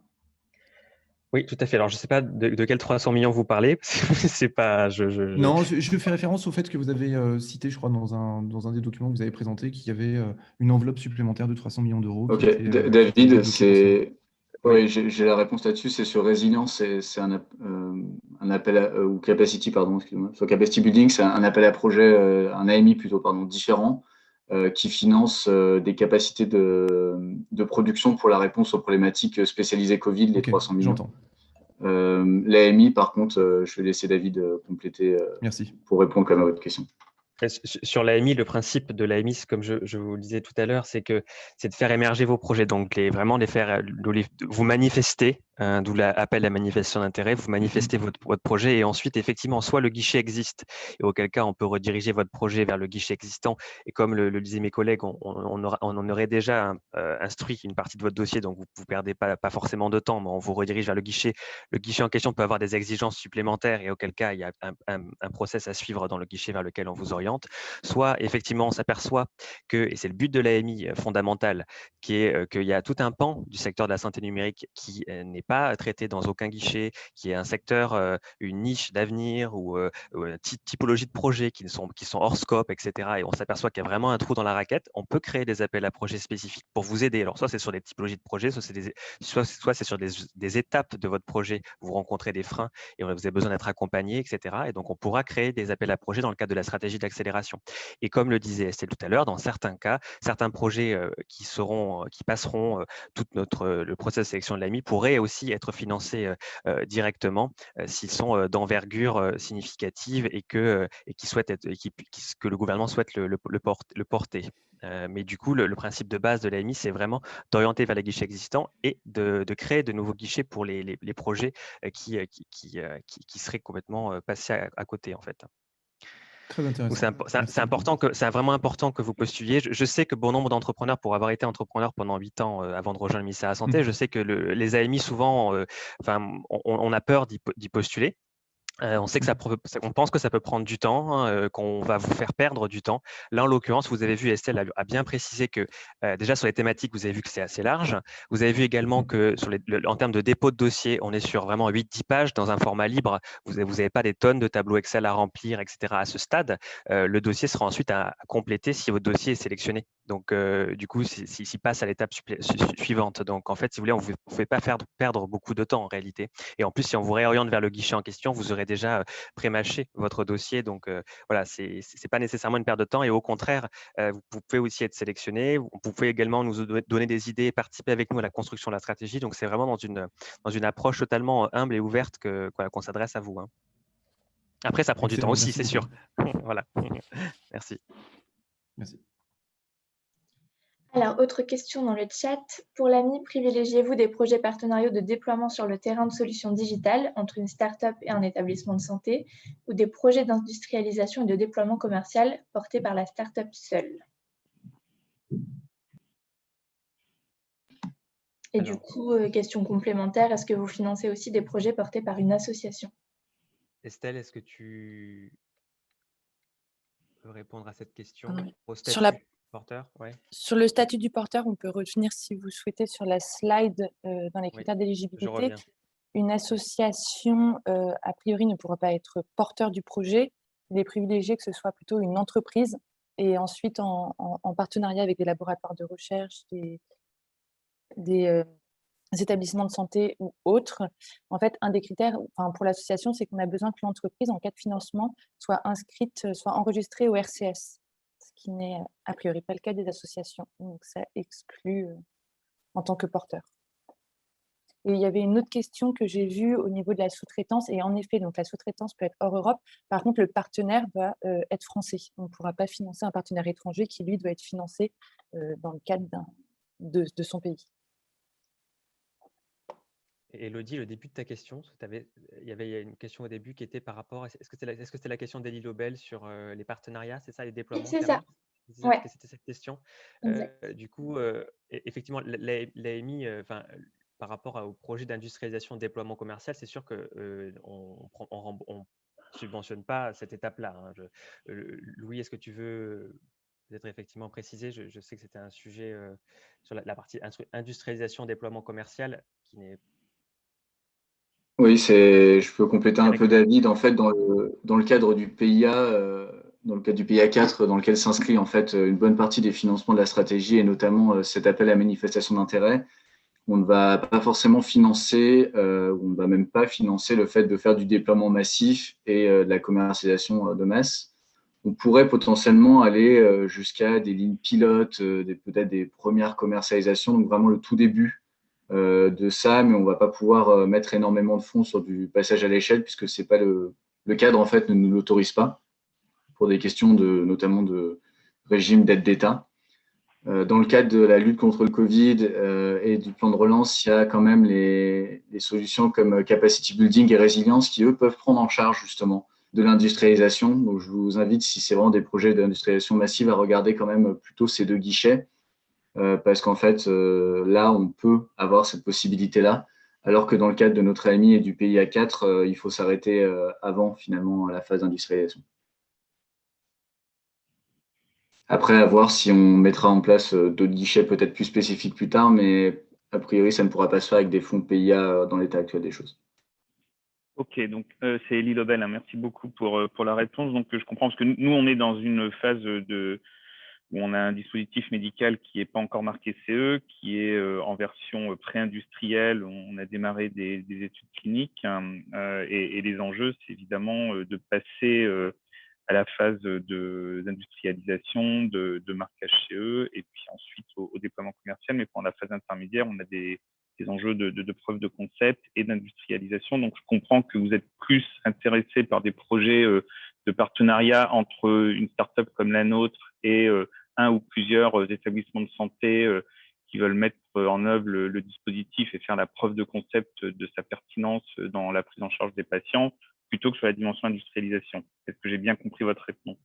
Speaker 1: Oui, tout à fait. Alors, je ne sais pas de quels 300 millions vous parlez. C'est pas,
Speaker 8: Non, je fais référence au fait que vous avez cité, je crois, dans un des documents que vous avez présenté, qu'il y avait une enveloppe supplémentaire de 300 millions d'euros.
Speaker 3: Ok,
Speaker 8: qui était
Speaker 3: David,
Speaker 8: c'est...
Speaker 3: Oui, j'ai la réponse là-dessus, c'est sur résilience, c'est un appel ou capacity, pardon, excusez-moi. Sur capacity building, c'est un appel à projet, un AMI plutôt, pardon, différent, qui finance des capacités de production pour la réponse aux problématiques spécialisées Covid, les 300 millions.
Speaker 8: J'entends.
Speaker 3: L'AMI, par contre, je vais laisser David compléter
Speaker 8: Merci.
Speaker 3: pour répondre quand même à votre question.
Speaker 1: Sur l'AMI, le principe de l'AMI, comme je vous le disais tout à l'heure, c'est de faire émerger vos projets, donc vraiment vous manifester, d'où l'appel à manifestation d'intérêt, vous manifestez votre projet et ensuite, effectivement, soit le guichet existe, et auquel cas, on peut rediriger votre projet vers le guichet existant, et comme le disaient mes collègues, on en aurait déjà instruit une partie de votre dossier, donc vous ne perdez pas forcément de temps, mais on vous redirige vers le guichet. Le guichet en question peut avoir des exigences supplémentaires, et auquel cas, il y a un process à suivre dans le guichet vers lequel on vous oriente. excellente, soit effectivement on s'aperçoit que, et c'est le but de l'AMI fondamental, qui est qu'il y a tout un pan du secteur de la santé numérique qui n'est pas traité dans aucun guichet, qui est un secteur, une niche d'avenir ou typologie de projets qui sont hors scope, etc. Et on s'aperçoit qu'il y a vraiment un trou dans la raquette. On peut créer des appels à projets spécifiques pour vous aider. Alors, soit c'est sur des typologies de projets, soit c'est sur des étapes de votre projet. Vous rencontrez des freins et vous avez besoin d'être accompagné, etc. Et donc, on pourra créer des appels à projets dans le cadre de la stratégie d'accélération. Et comme le disait Estelle tout à l'heure, dans certains cas, certains projets qui passeront tout le processus de sélection de l'AMI pourraient aussi être financés directement s'ils sont d'envergure significative et que le gouvernement souhaite le porter. Mais du coup, le principe de base de l'AMI, c'est vraiment d'orienter vers les guichets existants et de créer de nouveaux guichets pour les projets qui seraient complètement passés à côté, en fait.
Speaker 8: Très intéressant.
Speaker 1: C'est vraiment important que vous postuliez. Je sais que bon nombre d'entrepreneurs, pour avoir été entrepreneur pendant 8 ans avant de rejoindre le ministère de la Santé, je sais que les AMI, souvent, on a peur d'y postuler. On sait que on pense que ça peut prendre du temps, qu'on va vous faire perdre du temps. Là, en l'occurrence, vous avez vu, Estelle a bien précisé que déjà sur les thématiques, vous avez vu que c'est assez large. Vous avez vu également que en termes de dépôt de dossier, on est sur vraiment 8-10 pages dans un format libre. Vous n'avez pas des tonnes de tableaux Excel à remplir, etc. à ce stade. Le dossier sera ensuite à compléter si votre dossier est sélectionné. Donc, du coup, s'il passe à l'étape suivante. Donc, en fait, si vous voulez, on ne vous fait pas perdre beaucoup de temps en réalité. Et en plus, si on vous réoriente vers le guichet en question, vous aurez déjà pré-mâché votre dossier. Donc, voilà, ce n'est pas nécessairement une perte de temps. Et au contraire, vous pouvez aussi être sélectionné. Vous pouvez également nous donner des idées, participer avec nous à la construction de la stratégie. Donc, c'est vraiment dans une approche totalement humble et ouverte qu'on s'adresse à vous. Hein. Après, ça prend du temps aussi, c'est sûr. Voilà. Merci.
Speaker 8: Merci.
Speaker 4: Alors, autre question dans le chat. Pour l'AMI, privilégiez-vous des projets partenariaux de déploiement sur le terrain de solutions digitales entre une start-up et un établissement de santé ou des projets d'industrialisation et de déploiement commercial portés par la start-up seule? Et du coup, question complémentaire, est-ce que vous financez aussi des projets portés par une association?
Speaker 1: Estelle, est-ce que tu peux répondre à cette question au
Speaker 2: Sur
Speaker 1: statut porteur? Ouais.
Speaker 2: Sur le statut du porteur, on peut revenir, si vous souhaitez, sur la slide dans les critères d'éligibilité. Une association, a priori, ne pourra pas être porteur du projet. Il est privilégié que ce soit plutôt une entreprise et ensuite en partenariat avec des laboratoires de recherche, des établissements de santé ou autres. En fait, un des critères pour l'association, c'est qu'on a besoin que l'entreprise, en cas de financement, soit enregistrée au RCS, ce qui n'est a priori pas le cas des associations. Donc, ça exclut en tant que porteur. Et il y avait une autre question que j'ai vue au niveau de la sous-traitance. Et en effet, donc la sous-traitance peut être hors Europe. Par contre, le partenaire doit être français. On ne pourra pas financer un partenaire étranger qui, lui, doit être financé dans le cadre de son pays.
Speaker 1: Élodie, le début de ta question, il y avait une question au début qui était par rapport, est-ce que c'était la question d'Elie Lobel sur les partenariats, c'est ça, les déploiements?
Speaker 4: C'est ça.
Speaker 1: Ouais. C'était cette question. Du coup, effectivement, l'AMI, par rapport au projet d'industrialisation de déploiement commercial, c'est sûr qu'on ne subventionne pas cette étape-là. Hein. Louis, est-ce que tu veux peut-être effectivement préciser? Je sais que c'était un sujet sur la partie industrialisation déploiement commercial qui n'est.
Speaker 3: Oui, je peux compléter un peu David. En fait, dans le cadre du PIA, dans le cadre du PIA 4, dans lequel s'inscrit en fait une bonne partie des financements de la stratégie et notamment cet appel à manifestation d'intérêt, on ne va pas forcément financer, on ne va même pas financer le fait de faire du déploiement massif et de la commercialisation de masse. On pourrait potentiellement aller jusqu'à des lignes pilotes, peut-être des premières commercialisations, donc vraiment le tout début de ça, mais on ne va pas pouvoir mettre énormément de fonds sur du passage à l'échelle puisque c'est pas le cadre en fait ne nous l'autorise pas pour des questions notamment de régime d'aide d'État. Dans le cadre de la lutte contre le Covid et du plan de relance, il y a quand même les solutions comme capacity building et résilience qui, eux, peuvent prendre en charge justement de l'industrialisation. Donc, je vous invite, si c'est vraiment des projets d'industrialisation massive, à regarder quand même plutôt ces deux guichets parce qu'en fait, là, on peut avoir cette possibilité-là, alors que dans le cadre de notre AMI et du PIA 4, il faut s'arrêter avant, finalement, à la phase d'industrialisation. Après, à voir si on mettra en place d'autres guichets peut-être plus spécifiques plus tard, mais a priori, ça ne pourra pas se faire avec des fonds PIA dans l'état actuel des choses.
Speaker 9: Ok, donc c'est Elie Lobel, hein. Merci beaucoup pour la réponse. Donc je comprends, parce que nous, on est dans une phase où on a un dispositif médical qui n'est pas encore marqué CE, qui est en version pré-industrielle. On a démarré des études cliniques, hein, et les enjeux, c'est évidemment de passer à la phase d'industrialisation, de marquage CE, et puis ensuite au déploiement commercial. Mais pendant la phase intermédiaire, on a des enjeux de preuve de concept et d'industrialisation. Donc, je comprends que vous êtes plus intéressé par des projets de partenariat entre une start-up comme la nôtre et un ou plusieurs établissements de santé qui veulent mettre en œuvre le dispositif et faire la preuve de concept de sa pertinence dans la prise en charge des patients, plutôt que sur la dimension industrialisation. Est-ce que j'ai bien compris votre réponse?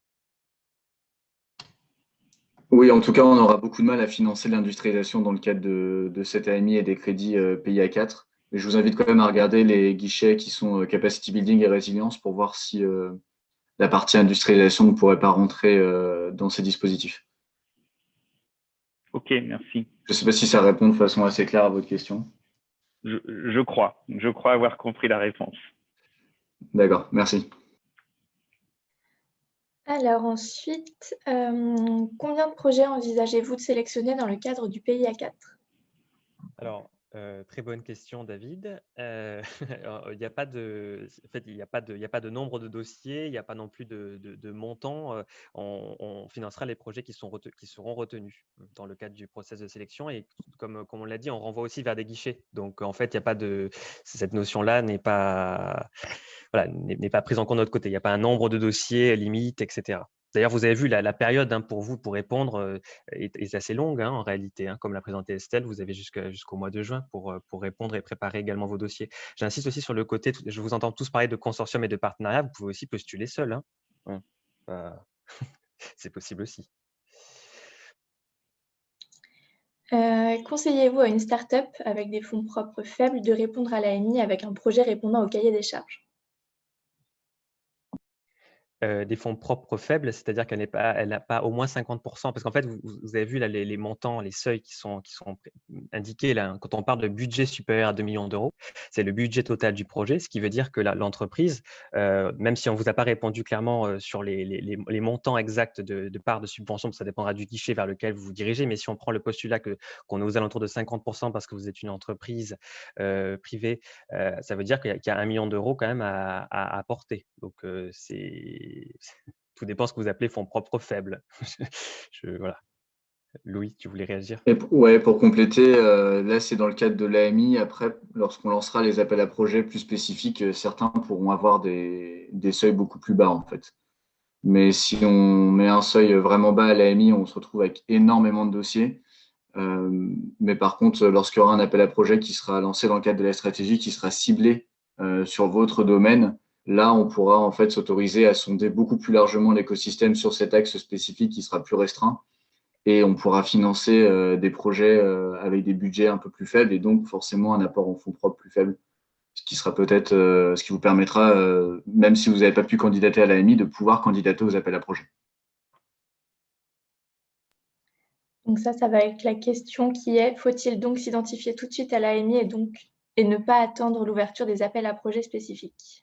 Speaker 3: Oui, en tout cas, on aura beaucoup de mal à financer l'industrialisation dans le cadre de cette AMI et des crédits PIA 4. Mais je vous invite quand même à regarder les guichets qui sont Capacity Building et Résilience pour voir si la partie industrialisation ne pourrait pas rentrer dans ces dispositifs.
Speaker 9: Ok, merci.
Speaker 3: Je ne sais pas si ça répond de façon assez claire à votre question.
Speaker 9: Je crois avoir compris la réponse.
Speaker 3: D'accord, merci.
Speaker 4: Alors ensuite, combien de projets envisagez-vous de sélectionner dans le cadre du PIA 4?
Speaker 1: Alors, très bonne question, David. Il n'y a pas de, en fait, il y a pas de nombre de dossiers, il n'y a pas non plus de montant. On financera les projets qui seront retenus dans le cadre du process de sélection. Et comme on l'a dit, on renvoie aussi vers des guichets. Donc, en fait, il n'y a pas cette notion-là n'est pas, voilà, n'est pas prise en compte de notre côté. Il n'y a pas un nombre de dossiers limite, etc. D'ailleurs, vous avez vu la période pour vous pour répondre est assez longue en réalité. Comme l'a présenté Estelle, vous avez jusqu'au mois de juin pour répondre et préparer également vos dossiers. J'insiste aussi sur le côté, je vous entends tous parler de consortium et de partenariat, vous pouvez aussi postuler seul. C'est possible aussi.
Speaker 4: Conseillez-vous à une start-up avec des fonds propres faibles de répondre à l'AMI avec un projet répondant au cahier des charges?
Speaker 1: Des fonds propres faibles, c'est-à-dire elle n'a pas au moins 50%, parce qu'en fait, vous avez vu là, les montants, les seuils qui sont indiqués là, quand on parle de budget supérieur à 2 millions d'euros, c'est le budget total du projet, ce qui veut dire que l'entreprise, même si on ne vous a pas répondu clairement sur les montants exacts de part de subvention, ça dépendra du guichet vers lequel vous vous dirigez, mais si on prend le postulat qu'on est aux alentours de 50% parce que vous êtes une entreprise privée, ça veut dire qu'il y a 1 million d'euros quand même à apporter. Donc, tout dépend de ce que vous appelez fonds propres faibles. Voilà. Louis, tu voulais réagir?
Speaker 3: Ouais, pour compléter, là, c'est dans le cadre de l'AMI. Après, lorsqu'on lancera les appels à projets plus spécifiques, certains pourront avoir des seuils beaucoup plus bas, en fait. Mais si on met un seuil vraiment bas à l'AMI, on se retrouve avec énormément de dossiers. Mais par contre, lorsqu'il y aura un appel à projet qui sera lancé dans le cadre de la stratégie, qui sera ciblé sur votre domaine, là, on pourra en fait s'autoriser à sonder beaucoup plus largement l'écosystème sur cet axe spécifique qui sera plus restreint. Et on pourra financer des projets avec des budgets un peu plus faibles et donc forcément un apport en fonds propres plus faible, ce qui sera peut-être ce qui vous permettra, même si vous n'avez pas pu candidater à l'AMI, de pouvoir candidater aux appels à projets.
Speaker 4: Donc ça va être la question qui est, faut-il donc s'identifier tout de suite à l'AMI et ne pas attendre l'ouverture des appels à projets spécifiques?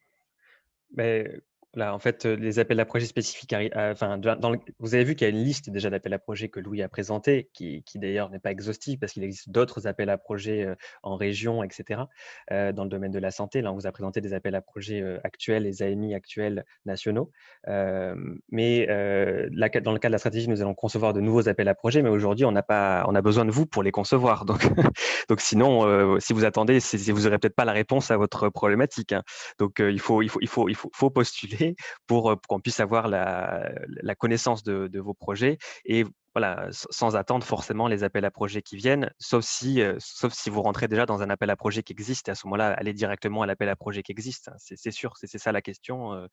Speaker 1: Mais là, en fait, les appels à projets spécifiques, vous avez vu qu'il y a une liste déjà d'appels à projets que Louis a présenté, qui d'ailleurs n'est pas exhaustive parce qu'il existe d'autres appels à projets en région, etc., dans le domaine de la santé. Là, on vous a présenté des appels à projets actuels, les AMI actuels nationaux. Mais dans le cadre de la stratégie, nous allons concevoir de nouveaux appels à projets, mais aujourd'hui, on a besoin de vous pour les concevoir. Donc sinon, si vous attendez, vous n'aurez peut-être pas la réponse à votre problématique. Donc, il faut postuler pour qu'on puisse avoir la connaissance de vos projets et voilà, sans attendre forcément les appels à projets qui viennent, sauf si vous rentrez déjà dans un appel à projet qui existe. Et à ce moment-là, allez directement à l'appel à projet qui existe. C'est sûr, c'est ça la question.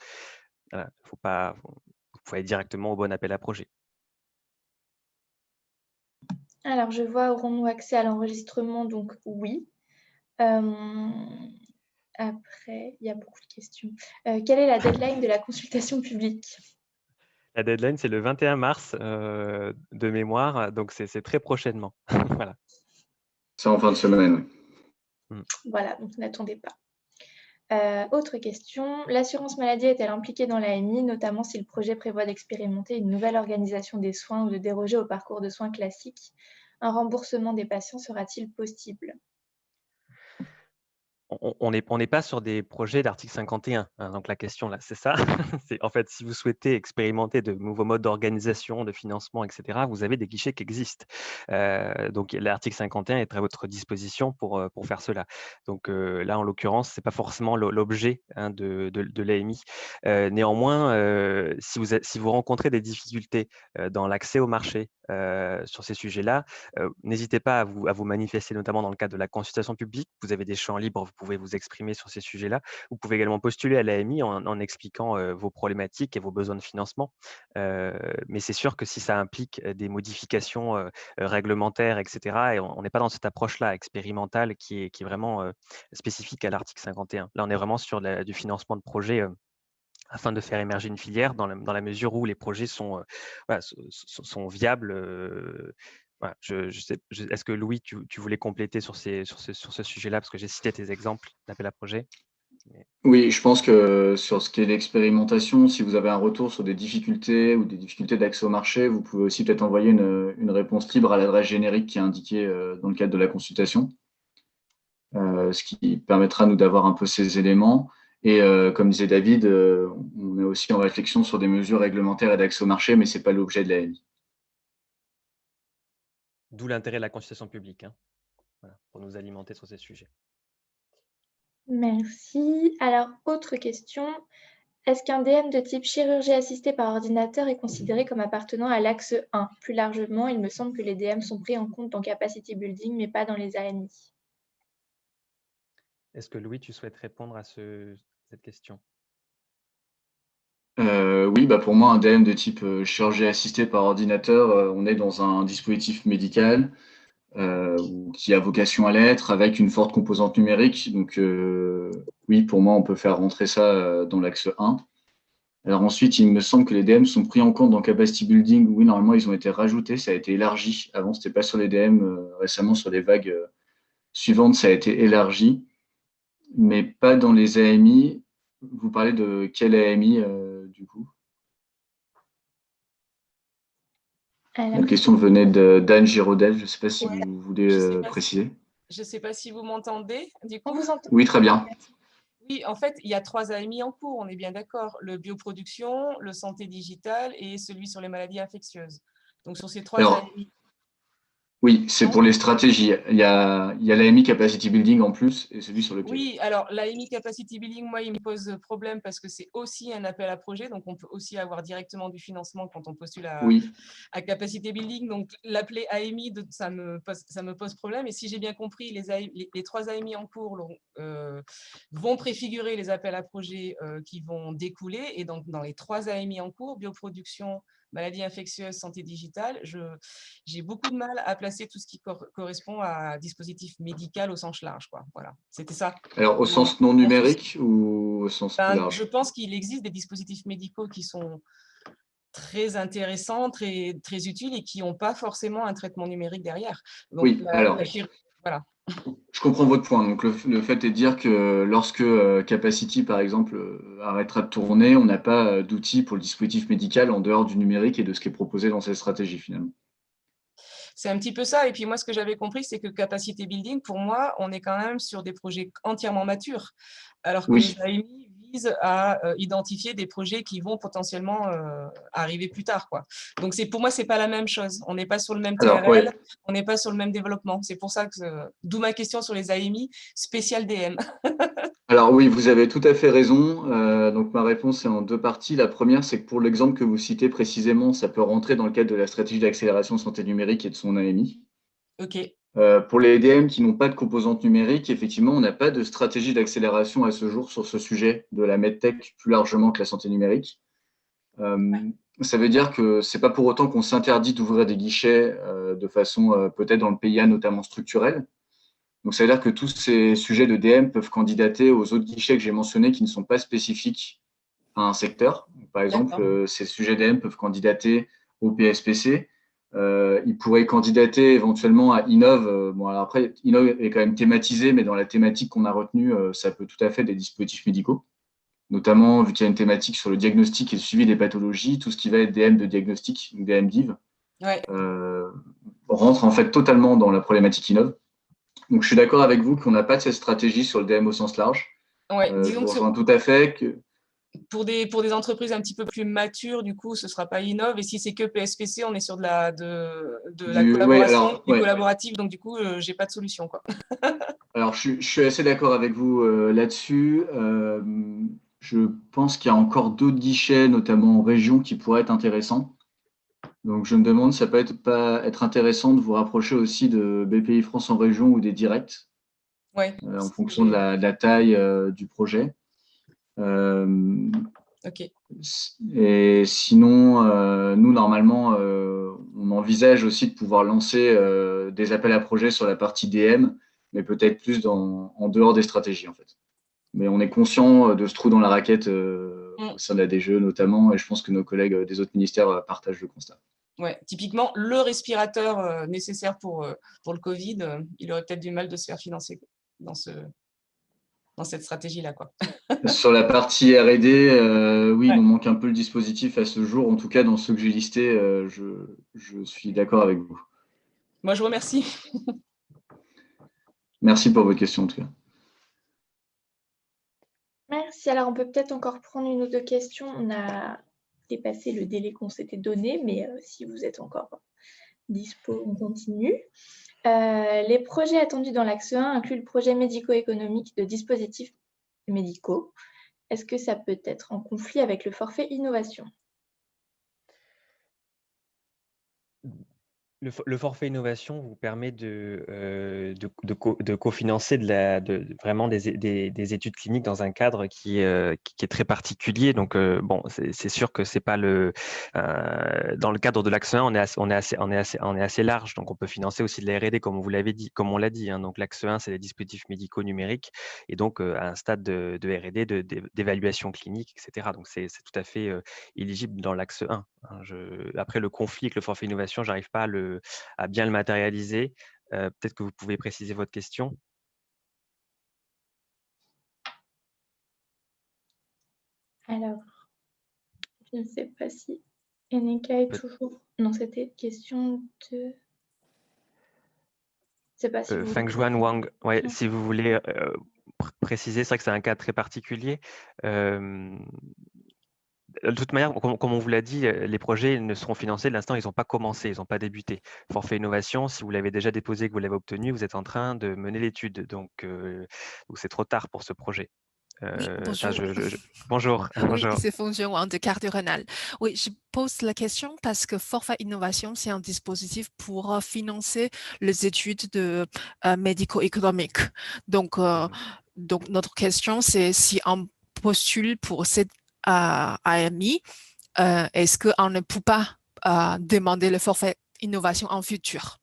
Speaker 1: Voilà, faut aller directement au bon appel à projet.
Speaker 4: Alors, je vois, aurons-nous accès à l'enregistrement? Donc, oui. Après, il y a beaucoup de questions. Quelle est la deadline de la consultation publique?
Speaker 1: La deadline, c'est le 21 mars de mémoire, donc c'est très prochainement. Voilà.
Speaker 3: C'est en fin de semaine, oui.
Speaker 4: Voilà, donc n'attendez pas. Autre question, l'assurance maladie est-elle impliquée dans l'AMI, notamment si le projet prévoit d'expérimenter une nouvelle organisation des soins ou de déroger au parcours de soins classique? Un remboursement des patients sera-t-il possible?
Speaker 1: On n'est pas sur des projets d'article 51, hein, donc la question là, c'est ça. C'est en fait, si vous souhaitez expérimenter de nouveaux modes d'organisation, de financement, etc., vous avez des guichets qui existent. Donc l'article 51 est à votre disposition pour faire cela. Donc là, en l'occurrence, c'est pas forcément l'objet de l'AMI. Néanmoins, si vous rencontrez des difficultés dans l'accès au marché sur ces sujets-là, n'hésitez pas à vous manifester, notamment dans le cadre de la consultation publique. Vous avez des champs libres, vous pouvez vous exprimer sur ces sujets-là. Vous pouvez également postuler à l'AMI en expliquant vos problématiques et vos besoins de financement. Mais c'est sûr que si ça implique des modifications réglementaires, etc., et on n'est pas dans cette approche-là expérimentale qui est vraiment spécifique à l'article 51. Là, on est vraiment sur du financement de projets afin de faire émerger une filière dans la mesure où les projets sont viables. Voilà, est-ce que Louis, tu voulais compléter sur ce sujet-là, parce que j'ai cité tes exemples d'appel à projet?
Speaker 3: Oui, je pense que sur ce qui est l'expérimentation, si vous avez un retour sur des difficultés ou des difficultés d'accès au marché, vous pouvez aussi peut-être envoyer une réponse libre à l'adresse générique qui est indiquée dans le cadre de la consultation, ce qui permettra nous d'avoir un peu ces éléments. Et comme disait David, on est aussi en réflexion sur des mesures réglementaires et d'accès au marché, mais ce n'est pas l'objet de l'AMI.
Speaker 1: D'où l'intérêt de la consultation publique, hein, voilà, pour nous alimenter sur ces sujets.
Speaker 4: Merci. Alors, autre question. Est-ce qu'un DM de type chirurgie assistée par ordinateur est considéré comme appartenant à l'axe 1? Plus largement, il me semble que les DM sont pris en compte dans Capacity Building, mais pas dans les AMI.
Speaker 1: Est-ce que Louis, tu souhaites répondre à cette question?
Speaker 3: Oui, pour moi, un DM de type chirurgie assistée par ordinateur, on est dans un dispositif médical qui a vocation à l'être, avec une forte composante numérique. Donc, oui, pour moi, on peut faire rentrer ça dans l'axe 1. Alors ensuite, il me semble que les DM sont pris en compte dans Capacity Building. Oui, normalement, ils ont été rajoutés, ça a été élargi. Avant, ce n'était pas sur les DM. Récemment, sur les vagues suivantes, ça a été élargi, mais pas dans les AMI. Vous parlez de quel AMI, du coup? La question venait d'Anne Giraudet. Je ne sais pas si vous voulez préciser.
Speaker 10: Je ne sais pas si vous m'entendez. Du coup,
Speaker 4: On vous entend.
Speaker 3: Oui, très bien.
Speaker 10: Oui, en fait, il y a 3 AMI en cours, on est bien d'accord. Le bioproduction, le santé digitale et celui sur les maladies infectieuses. Donc, sur ces 3 AMI.
Speaker 3: Oui, c'est pour les stratégies. Il y a l'AMI Capacity Building en plus et celui sur lequel.
Speaker 10: Oui, alors l'AMI Capacity Building, moi, il me pose problème parce que c'est aussi un appel à projet. Donc, on peut aussi avoir directement du financement quand on postule à Capacity Building. Donc, l'appeler AMI, ça me pose problème. Et si j'ai bien compris, les 3 AMI en cours vont préfigurer les appels à projet qui vont découler. Et donc, dans les 3 AMI en cours, bioproduction, maladies infectieuses, santé digitale, j'ai beaucoup de mal à placer tout ce qui correspond à dispositif médical au sens large, quoi. Voilà, c'était ça.
Speaker 3: Alors, au sens non numérique ou au sens plus large?
Speaker 10: Je pense qu'il existe des dispositifs médicaux qui sont très intéressants, très utiles et qui n'ont pas forcément un traitement numérique derrière. Donc,
Speaker 3: oui, alors,
Speaker 10: voilà.
Speaker 3: Je comprends votre point. Donc, le fait est de dire que lorsque Capacity, par exemple, arrêtera de tourner, on n'a pas d'outils pour le dispositif médical en dehors du numérique et de ce qui est proposé dans cette stratégie, finalement.
Speaker 10: C'est un petit peu ça. Et puis moi, ce que j'avais compris, c'est que Capacity Building, pour moi, on est quand même sur des projets entièrement matures, alors que les AMI visent à identifier des projets qui vont potentiellement arriver plus tard, quoi. Donc pour moi, c'est pas la même chose. On n'est pas sur le même TRL, on n'est pas sur le même développement. C'est pour ça que d'où ma question sur les AMI spécial DM.
Speaker 3: Alors oui, vous avez tout à fait raison. Donc ma réponse est en 2 parties. La première, c'est que pour l'exemple que vous citez précisément, ça peut rentrer dans le cadre de la stratégie d'accélération santé numérique et de son AMI.
Speaker 10: Ok.
Speaker 3: Pour les DM qui n'ont pas de composante numérique, effectivement, on n'a pas de stratégie d'accélération à ce jour sur ce sujet de la medtech plus largement que la santé numérique. Ça veut dire que ce n'est pas pour autant qu'on s'interdit d'ouvrir des guichets de façon peut-être dans le PIA notamment structurelle. Donc, ça veut dire que tous ces sujets de DM peuvent candidater aux autres guichets que j'ai mentionnés qui ne sont pas spécifiques à un secteur. Donc, par exemple, ces sujets DM peuvent candidater au PSPC. Ils pourraient candidater éventuellement à Innov. Bon, alors après, Innov est quand même thématisé, mais dans la thématique qu'on a retenue, ça peut tout à fait des dispositifs médicaux. Notamment, vu qu'il y a une thématique sur le diagnostic et le suivi des pathologies, tout ce qui va être DM de diagnostic, ou DM Div, rentre en fait totalement dans la problématique Innov. Donc, je suis d'accord avec vous qu'on n'a pas de cette stratégie sur le DM au sens large. Je vous rejoins tout à fait que…
Speaker 10: Pour des entreprises un petit peu plus matures, du coup, ce ne sera pas Innov. Et si c'est que PSPC, on est sur de la collaboration, collaborative. Donc, du coup, je n'ai pas de solution, quoi.
Speaker 3: Alors, je suis assez d'accord avec vous là-dessus. Je pense qu'il y a encore d'autres guichets, notamment en région, qui pourraient être intéressants. Donc, je me demande si ça peut pas être intéressant de vous rapprocher aussi de BPI France en région ou des directs, en fonction de la taille du projet. Et sinon, nous, normalement, on envisage aussi de pouvoir lancer des appels à projets sur la partie DM, mais peut-être plus en dehors des stratégies, en fait. Mais on est conscient de ce trou dans la raquette au sein de la DGE notamment, et je pense que nos collègues des autres ministères partagent le constat.
Speaker 10: Ouais, typiquement, le respirateur nécessaire pour le Covid, il aurait peut-être du mal de se faire financer dans cette stratégie-là, quoi.
Speaker 3: Sur la partie R&D, oui, il nous manque un peu le dispositif à ce jour. En tout cas, dans ceux que j'ai listés, je suis d'accord avec vous.
Speaker 10: Moi, je vous remercie.
Speaker 3: Merci pour votre question, en tout cas.
Speaker 4: Merci. Alors, on peut peut-être encore prendre une ou deux questions. On a dépassé le délai qu'on s'était donné, mais si vous êtes encore dispo, on continue. Les projets attendus dans l'axe 1 incluent le projet médico-économique de dispositifs médicaux. Est-ce que ça peut être en conflit avec le forfait innovation ?
Speaker 1: Le forfait innovation vous permet de cofinancer vraiment des études cliniques dans un cadre qui est très particulier. Donc, bon, c'est sûr que c'est pas dans le cadre de l'axe 1, on est assez large. Donc, on peut financer aussi de la R&D, comme vous l'avez dit, comme on l'a dit. Hein. Donc, l'axe 1, c'est les dispositifs médicaux numériques et donc à un stade de R&D, d'évaluation clinique, etc. Donc, c'est tout à fait éligible dans l'axe 1. Hein. Après, le conflit avec le forfait innovation, j'arrive pas à bien le matérialiser. Peut-être que vous pouvez préciser votre question.
Speaker 4: Alors, je ne sais pas si Eneka est toujours… Non, c'était une question de… Je ne sais pas si
Speaker 1: Feng Juan Wang, ouais, si vous voulez préciser, c'est vrai que c'est un cas très particulier. De toute manière, comme on vous l'a dit, les projets ne seront financés. De l'instant, ils n'ont pas commencé, ils n'ont pas débuté. Forfait innovation, si vous l'avez déjà déposé, que vous l'avez obtenu, vous êtes en train de mener l'étude. Donc, c'est trop tard pour ce projet.
Speaker 11: Oui, bonjour.
Speaker 1: Bonjour.
Speaker 11: Oui, c'est Feng Juan de Cardio-Renal. Oui, je pose la question parce que Forfait Innovation, c'est un dispositif pour financer les études de médico-économiques. Donc, notre question, c'est si on postule pour cette AMI, est-ce qu'on ne peut pas demander le Forfait Innovation en futur?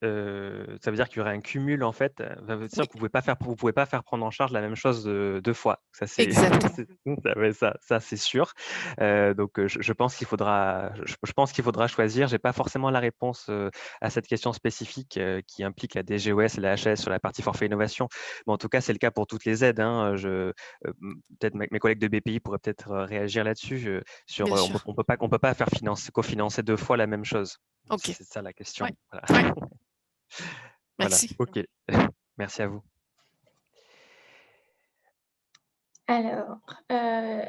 Speaker 1: Ça veut dire qu'il y aurait un cumul en fait. Ça veut dire que vous pouvez pas faire prendre en charge la même chose deux fois. Ça c'est ça c'est sûr. Donc je pense qu'il faudra choisir. J'ai pas forcément la réponse à cette question spécifique qui implique la DGOS et la HAS sur la partie forfait innovation. Mais en tout cas c'est le cas pour toutes les aides. Hein. Peut-être mes collègues de BPI pourraient peut-être réagir là-dessus. On peut pas faire cofinancer deux fois la même chose.
Speaker 11: Okay.
Speaker 1: C'est ça la question.
Speaker 11: Ouais.
Speaker 1: Voilà.
Speaker 11: Ouais.
Speaker 1: Voilà.
Speaker 11: Merci.
Speaker 1: Ok. Merci à vous.
Speaker 4: Alors,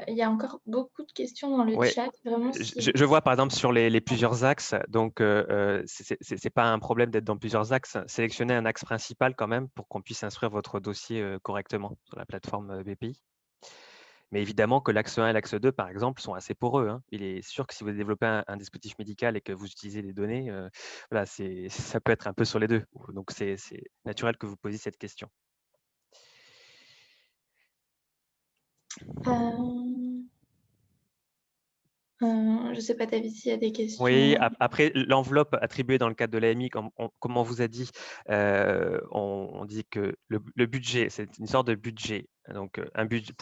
Speaker 4: il y a encore beaucoup de questions dans le chat. Vraiment,
Speaker 1: je vois par exemple sur les plusieurs axes, donc c'est pas un problème d'être dans plusieurs axes. Sélectionnez un axe principal quand même pour qu'on puisse instruire votre dossier correctement sur la plateforme BPI. Mais évidemment que l'axe 1 et l'axe 2, par exemple, sont assez poreux. Hein. Il est sûr que si vous développez un dispositif médical et que vous utilisez des données, voilà, ça peut être un peu sur les deux. Donc, c'est naturel que vous posiez cette question.
Speaker 4: Je ne ne sais pas, David, s'il y a des questions.
Speaker 1: Oui, après, l'enveloppe attribuée dans le cadre de l'AMI, comme on vous a dit, on dit que le budget, c'est une sorte de budget. Donc,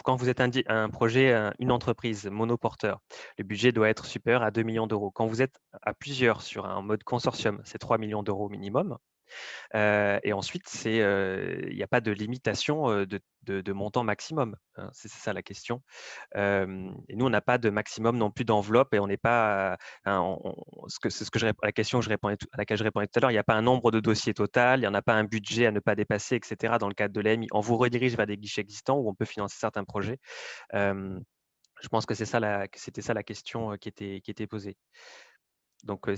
Speaker 1: quand vous êtes un projet, une entreprise monoporteur, le budget doit être supérieur à 2 millions d'euros. Quand vous êtes à plusieurs sur un mode consortium, c'est 3 millions d'euros minimum. Et ensuite, il n'y a pas de limitation de montant maximum. Hein, c'est ça la question. Et nous, on n'a pas de maximum non plus d'enveloppe et on n'est pas. La question à laquelle je répondais tout à l'heure, il n'y a pas un nombre de dossiers total, il n'y en a pas un budget à ne pas dépasser, etc. dans le cadre de l'AMI. On vous redirige vers des guichets existants où on peut financer certains projets. Je pense que c'était ça la question qui était posée. Donc,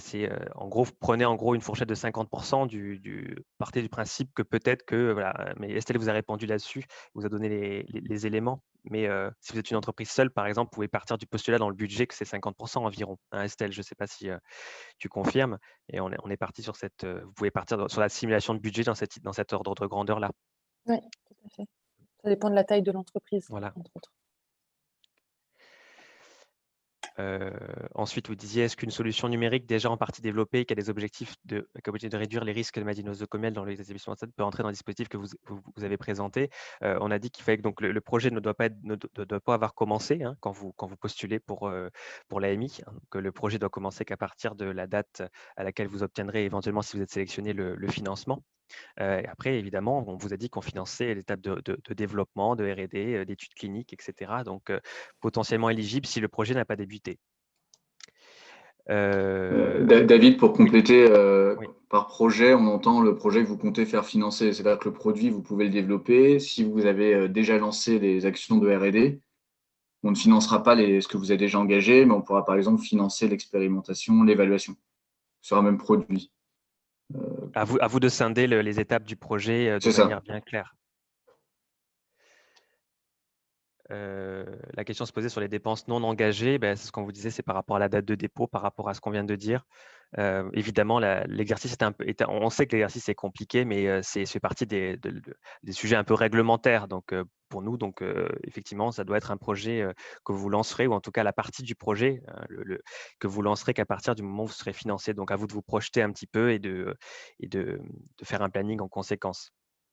Speaker 1: en gros, prenez en gros une fourchette de 50% partez du principe que peut-être que, voilà, mais Estelle vous a répondu là-dessus, vous a donné les éléments. Mais si vous êtes une entreprise seule, par exemple, vous pouvez partir du postulat dans le budget que c'est 50% environ. Hein, Estelle, je ne sais pas si tu confirmes. Et on est parti sur cette. Vous pouvez partir sur la simulation de budget dans cet ordre de grandeur-là.
Speaker 2: Oui, tout à fait. Ça dépend de la taille de l'entreprise,
Speaker 1: Voilà.
Speaker 2: entre autres.
Speaker 1: Ensuite, vous disiez, est-ce qu'une solution numérique déjà en partie développée, qui a des objectifs de réduire les risques de maladies nosocomiales dans les établissements de santé peut entrer dans le dispositif que vous avez présenté? On a dit qu'il fallait que donc, le projet ne doit pas avoir commencé hein, quand vous postulez pour l'AMI, hein, que le projet doit commencer qu'à partir de la date à laquelle vous obtiendrez éventuellement, si vous êtes sélectionné, le financement. Et après, évidemment, on vous a dit qu'on finançait l'étape de développement, de R&D, d'études cliniques, etc. Donc, potentiellement éligible si le projet n'a pas débuté.
Speaker 3: David, pour compléter, oui. Par projet, on entend le projet que vous comptez faire financer. C'est-à-dire que le produit, vous pouvez le développer. Si vous avez déjà lancé des actions de R&D, on ne financera pas ce que vous avez déjà engagé, mais on pourra par exemple financer l'expérimentation, l'évaluation sur un même produit.
Speaker 1: À vous de scinder les étapes du projet de manière bien claire. La question se posait sur les dépenses non engagées. C'est ce qu'on vous disait, c'est par rapport à la date de dépôt, par rapport à ce qu'on vient de dire. Évidemment, l'exercice on sait que l'exercice est compliqué, mais c'est fait partie des sujets un peu réglementaires. Donc, pour nous, effectivement, ça doit être un projet que vous lancerez, ou en tout cas la partie du projet que vous lancerez qu'à partir du moment où vous serez financé. Donc, à vous de vous projeter un petit peu et de faire un planning en conséquence.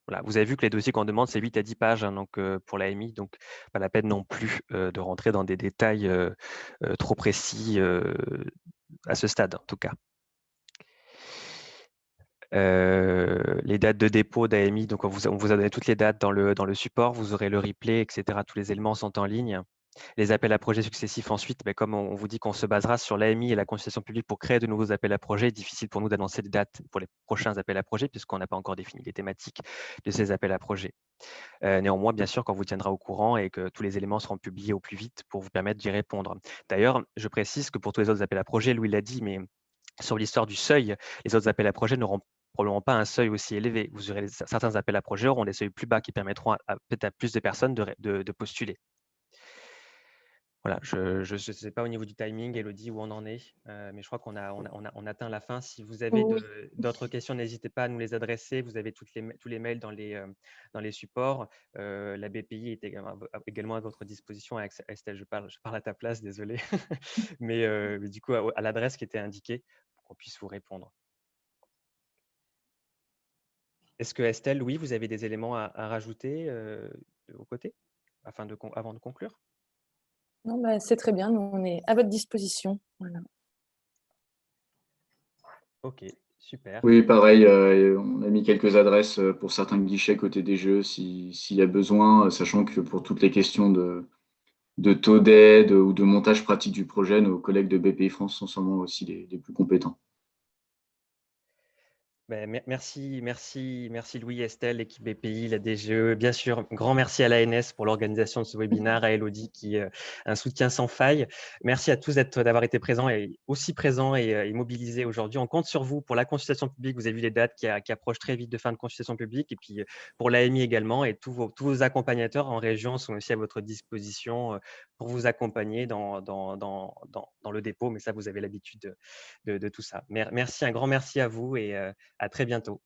Speaker 1: Voilà, vous avez vu que les dossiers qu'on demande, c'est 8 à 10 pages hein, donc, pour l'AMI, donc pas la peine non plus de rentrer dans des détails trop précis à ce stade, en tout cas. Les dates de dépôt d'AMI, donc on vous a donné toutes les dates dans le support, vous aurez le replay, etc. Tous les éléments sont en ligne. Les appels à projets successifs ensuite, comme on vous dit qu'on se basera sur l'AMI et la consultation publique pour créer de nouveaux appels à projets, difficile pour nous d'annoncer des dates pour les prochains appels à projets puisqu'on n'a pas encore défini les thématiques de ces appels à projets. Néanmoins, bien sûr, qu'on vous tiendra au courant et que tous les éléments seront publiés au plus vite pour vous permettre d'y répondre. D'ailleurs, je précise que pour tous les autres appels à projets, Louis l'a dit, mais sur l'histoire du seuil, les autres appels à projets n'auront probablement pas un seuil aussi élevé. Vous aurez certains appels à projets auront des seuils plus bas qui permettront peut-être à plus de personnes de postuler. Voilà, je ne sais pas au niveau du timing, Elodie, où on en est, mais je crois qu'on a atteint la fin. Si vous avez d'autres questions, n'hésitez pas à nous les adresser. Vous avez tous les mails dans les supports. La BPI est également à votre disposition. Estelle, je parle à ta place, désolé. mais du coup, à l'adresse qui était indiquée pour qu'on puisse vous répondre. Est-ce que Estelle, oui, vous avez des éléments à rajouter de vos côtés avant de conclure?
Speaker 2: Non, c'est très bien, nous on est à votre disposition. Voilà.
Speaker 1: Ok, super.
Speaker 3: Oui, pareil, on a mis quelques adresses pour certains guichets côté des jeux s'il y a besoin, sachant que pour toutes les questions de taux d'aide ou de montage pratique du projet, nos collègues de BPI France sont sûrement aussi les plus compétents.
Speaker 1: Merci Louis, Estelle, l'équipe BPI, la DGE. Bien sûr, grand merci à l'ANS pour l'organisation de ce webinaire, à Elodie qui est un soutien sans faille. Merci à tous d'avoir été présents et aussi présents et mobilisés aujourd'hui. On compte sur vous pour la consultation publique. Vous avez vu les dates qui approchent très vite de fin de consultation publique et puis pour l'AMI également. Et tous vos accompagnateurs en région sont aussi à votre disposition pour vous accompagner dans le dépôt. Mais ça, vous avez l'habitude de tout ça. Merci, un grand merci à vous et à très bientôt.